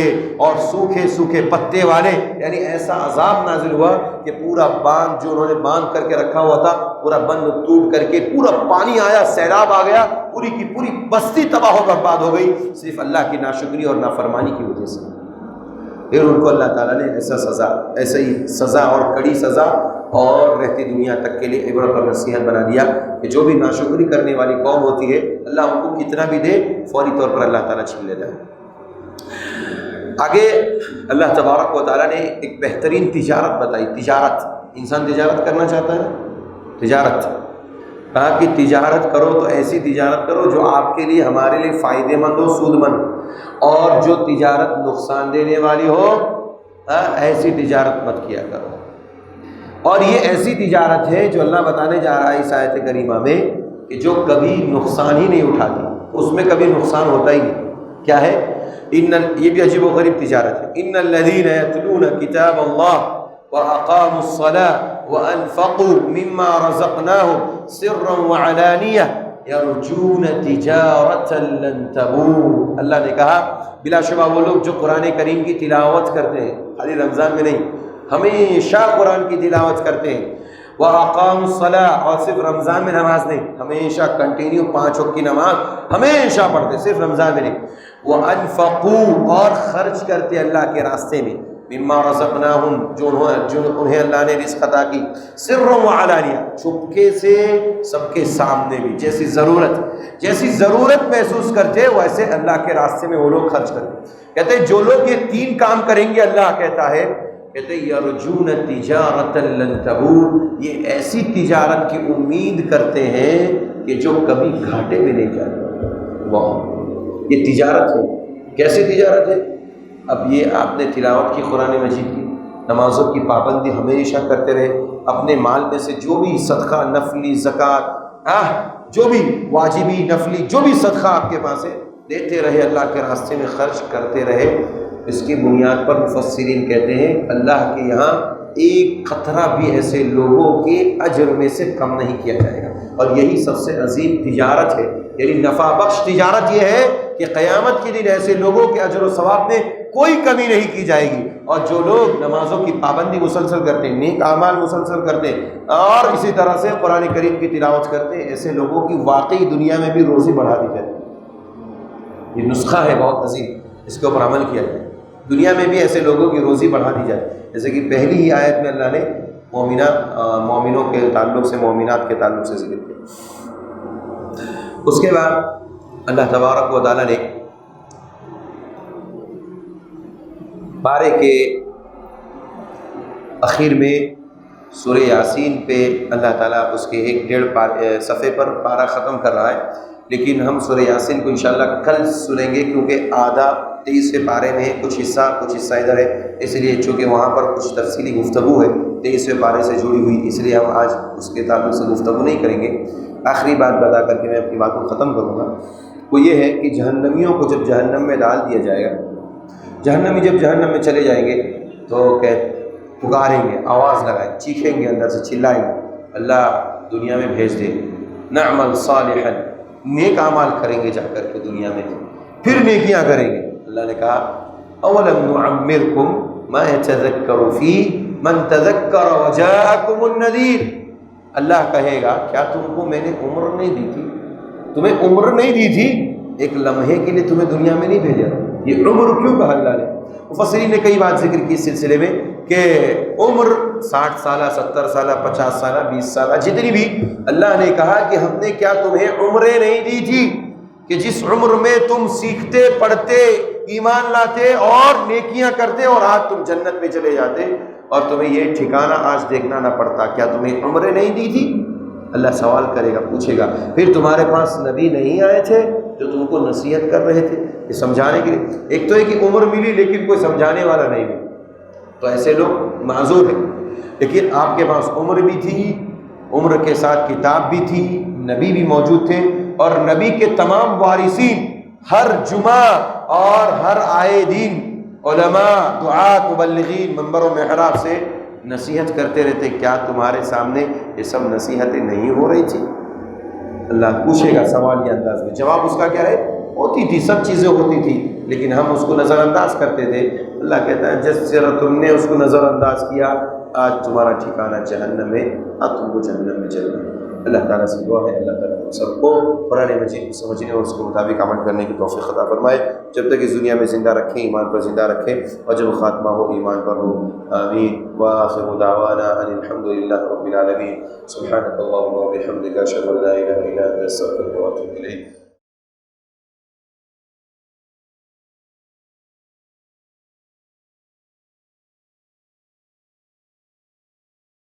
اور سوکھے سوکھے پتے والے، یعنی ایسا عذاب نازل ہوا کہ پورا باندھ جو انہوں نے باندھ کر کے رکھا ہوا تھا، پورا بند ٹوٹ کر کے پورا پانی آیا، سیلاب آ گیا، پوری کی پوری بستی تباہ و برباد ہو گئی، صرف اللہ کی ناشکری اور نافرمانی کی وجہ سے۔ پھر ان کو اللہ تعالیٰ نے ایسا ہی سزا اور کڑی سزا اور رہتی دنیا تک کے لیے عبرت اور نصیحت بنا دیا کہ جو بھی ناشکری کرنے والی قوم ہوتی ہے، اللہ ان کو کتنا بھی دے فوری طور پر اللہ تعالیٰ چھین لیتا ہے۔ آگے اللہ تبارک و تعالیٰ نے ایک بہترین تجارت بتائی، تجارت، انسان تجارت کرنا چاہتا ہے، تجارت، کہا کہ تجارت کرو تو ایسی تجارت کرو جو آپ کے لیے، ہمارے لیے فائدہ مند ہو، سود مند، اور جو تجارت نقصان دینے والی ہو، ایسی تجارت مت کیا کرو۔ اور یہ ایسی تجارت ہے جو اللہ بتانے جا رہا ہے اس آیت کریمہ میں کہ جو کبھی نقصان ہی نہیں اٹھاتی، اس میں کبھی نقصان ہوتا ہی نہیں۔ کیا ہے؟ یہ بھی عجیب و غریب تجارت ہے۔ ان الذین یتلون کتاب اللہ واقاموا الصلاة وانفقوا مما رزقناهم سرا وعلانیہ یرجون تجارۃ لن تبور۔ اللہ نے کہا بلا شبہ وہ لوگ جو قرآن کریم کی تلاوت کرتے ہیں، خالی رمضان میں نہیں، ہمیشہ قرآن کی تلاوت کرتے ہیں، وَأَقَامُوا الصَّلَاةَ، اور صرف رمضان میں نماز نہیں، ہمیشہ کنٹینیو 5 وقت کی نماز ہمیشہ پڑھتے، صرف رمضان میں نہیں، وَأَنفَقُوا، اور خرچ کرتے اللہ کے راستے میں، مِمَّا رَزَقْنَاهُمْ، جو انہیں اللہ نے رزق عطا کی، سِرًّا وَعَلَانِيَةً، چھپکے سے، سب کے سامنے بھی، جیسی ضرورت محسوس کرتے ویسے اللہ کے راستے میں وہ لوگ خرچ کرتے۔ کہتے ہیں جو لوگ یہ 3 کام کریں گے، اللہ کہتا ہے، کہتے ہیں یرجون تجارۃ لن تبور، یہ ایسی تجارت کی امید کرتے ہیں کہ جو کبھی گھاٹے میں نہیں جاتی۔ واہ، یہ تجارت ہے، کیسی تجارت ہے؟ اب یہ آپ نے تلاوت کی قرآن مجید کی، نمازوں کی پابندی ہمیشہ کرتے رہے، اپنے مال میں سے جو بھی صدقہ، نفلی، زکوٰۃ، جو بھی واجبی، نفلی، جو بھی صدقہ آپ کے پاس ہے دیتے رہے، اللہ کے راستے میں خرچ کرتے رہے۔ اس کی بنیاد پر مفسرین کہتے ہیں اللہ کے یہاں ایک قطرہ بھی ایسے لوگوں کے اجر میں سے کم نہیں کیا جائے گا، اور یہی سب سے عظیم تجارت ہے، یعنی نفع بخش تجارت یہ ہے کہ قیامت کے دن ایسے لوگوں کے اجر و ثواب میں کوئی کمی نہیں کی جائے گی، اور جو لوگ نمازوں کی پابندی مسلسل کرتے ہیں، نیک اعمال مسلسل کرتے ہیں، اور اسی طرح سے قرآن کریم کی تلاوت کرتے ہیں، ایسے لوگوں کی واقعی دنیا میں بھی روزی بڑھا دی جائے۔ یہ نسخہ ہے بہت عظیم، اس کے اوپر عمل کیا جائے، دنیا میں بھی ایسے لوگوں کی روزی بڑھا دی جائے۔ جیسے کہ پہلی ہی آیت میں اللہ نے مومنوں کے تعلق سے، مومنات کے تعلق سے ذکر کیا۔ اس کے بعد اللہ تبارک و تعالیٰ نے پارے کے اخیر میں سورہ یاسین پہ اللہ تعالیٰ اس کے 1.5 صفحے پر پارہ ختم کر رہا ہے، لیکن ہم سورہ یاسین کو انشاءاللہ کل سنیں گے، کیونکہ آدھا 23ویں پارے میں کچھ حصہ ادھر ہے، اس لیے چونکہ وہاں پر کچھ تفصیلی گفتگو ہے 23ویں پارے سے جڑی ہوئی، اس لیے ہم آج اس کے تعلق سے گفتگو نہیں کریں گے۔ آخری بات بتا کر کے میں اپنی بات کو ختم کروں گا، وہ یہ ہے کہ جہنمیوں کو جب جہنم میں ڈال دیا جائے گا، جہنمی جب جہنم میں چلے جائیں گے تو پکاریں گے، آواز لگائیں، چیخیں گے، اندر سے چلائیں گے، اللہ دنیا میں بھیج دے، نعمل صالحا، نیک اعمال کریں گے، جا کر کے دنیا میں پھر نیکیاں کریں گے۔ اللہ نے کہا اولم نعمرکم ما یتذکر فیہ من تذکر وجاءکم النذیر، اللہ کہے گا کیا تم کو میں نے عمر نہیں دی تھی؟ تمہیں عمر نہیں دی تھی؟ ایک لمحے کے لیے تمہیں دنیا میں نہیں بھیجا؟ یہ عمر کیوں کہا اللہ نے؟ مفسرین نے کئی بات ذکر کی اس سلسلے میں کہ عمر 60 سالہ، 70 سالہ، 50 سالہ، 20 سالہ، جتنی بھی، اللہ نے کہا کہ ہم نے کیا تمہیں عمریں نہیں دی تھی کہ جس عمر میں تم سیکھتے، پڑھتے، ایمان لاتے اور نیکیاں کرتے اور آج تم جنت میں چلے جاتے اور تمہیں یہ ٹھکانہ آج دیکھنا نہ پڑتا؟ کیا تمہیں عمریں نہیں دی تھی؟ اللہ سوال کرے گا، پوچھے گا۔ پھر تمہارے پاس نبی نہیں آئے تھے جو تم کو نصیحت کر رہے تھے، یہ سمجھانے کے لیے؟ ایک تو ہے کہ عمر ملی لیکن کوئی سمجھانے والا نہیں ملا، تو ایسے لوگ معذور ہیں۔ لیکن آپ کے پاس عمر بھی تھی، عمر کے ساتھ کتاب بھی تھی، نبی بھی موجود تھے، اور نبی کے تمام وارثین ہر جمعہ اور ہر آئے دن علماء، دعات، مبلغین منبر و محراب سے نصیحت کرتے رہتے۔ کیا تمہارے سامنے یہ سب نصیحتیں نہیں ہو رہی تھی؟ اللہ پوچھے گا سوال یہ انداز میں، جواب اس کا کیا ہے؟ ہوتی تھی، سب چیزیں ہوتی تھی، لیکن ہم اس کو نظر انداز کرتے تھے۔ اللہ کہتا ہے جس طرح تم نے اس کو نظر انداز کیا، آج تمہارا ٹھکانہ جہنم ہے، اب تم کو جہنم میں چلنا ہے۔ اللہ تعالیٰ سے دعا ہے اللہ تعالیٰ ہم سب کو قرآن مجید کو سمجھنے اور اس کے مطابق عمل کرنے کی توفیق عطا فرمائے، جب تک اس دنیا میں زندہ رکھیں، ایمان پر زندہ رکھیں، اور جب خاتمہ ہو ایمان پر ہو۔ آمین۔ وآخر دعوانا ان الحمد للہ رب العالمین۔ سبحانک اللہم وبحمدک، اشہد ان لا الہ الا انت، استغفرک واتوب الیک۔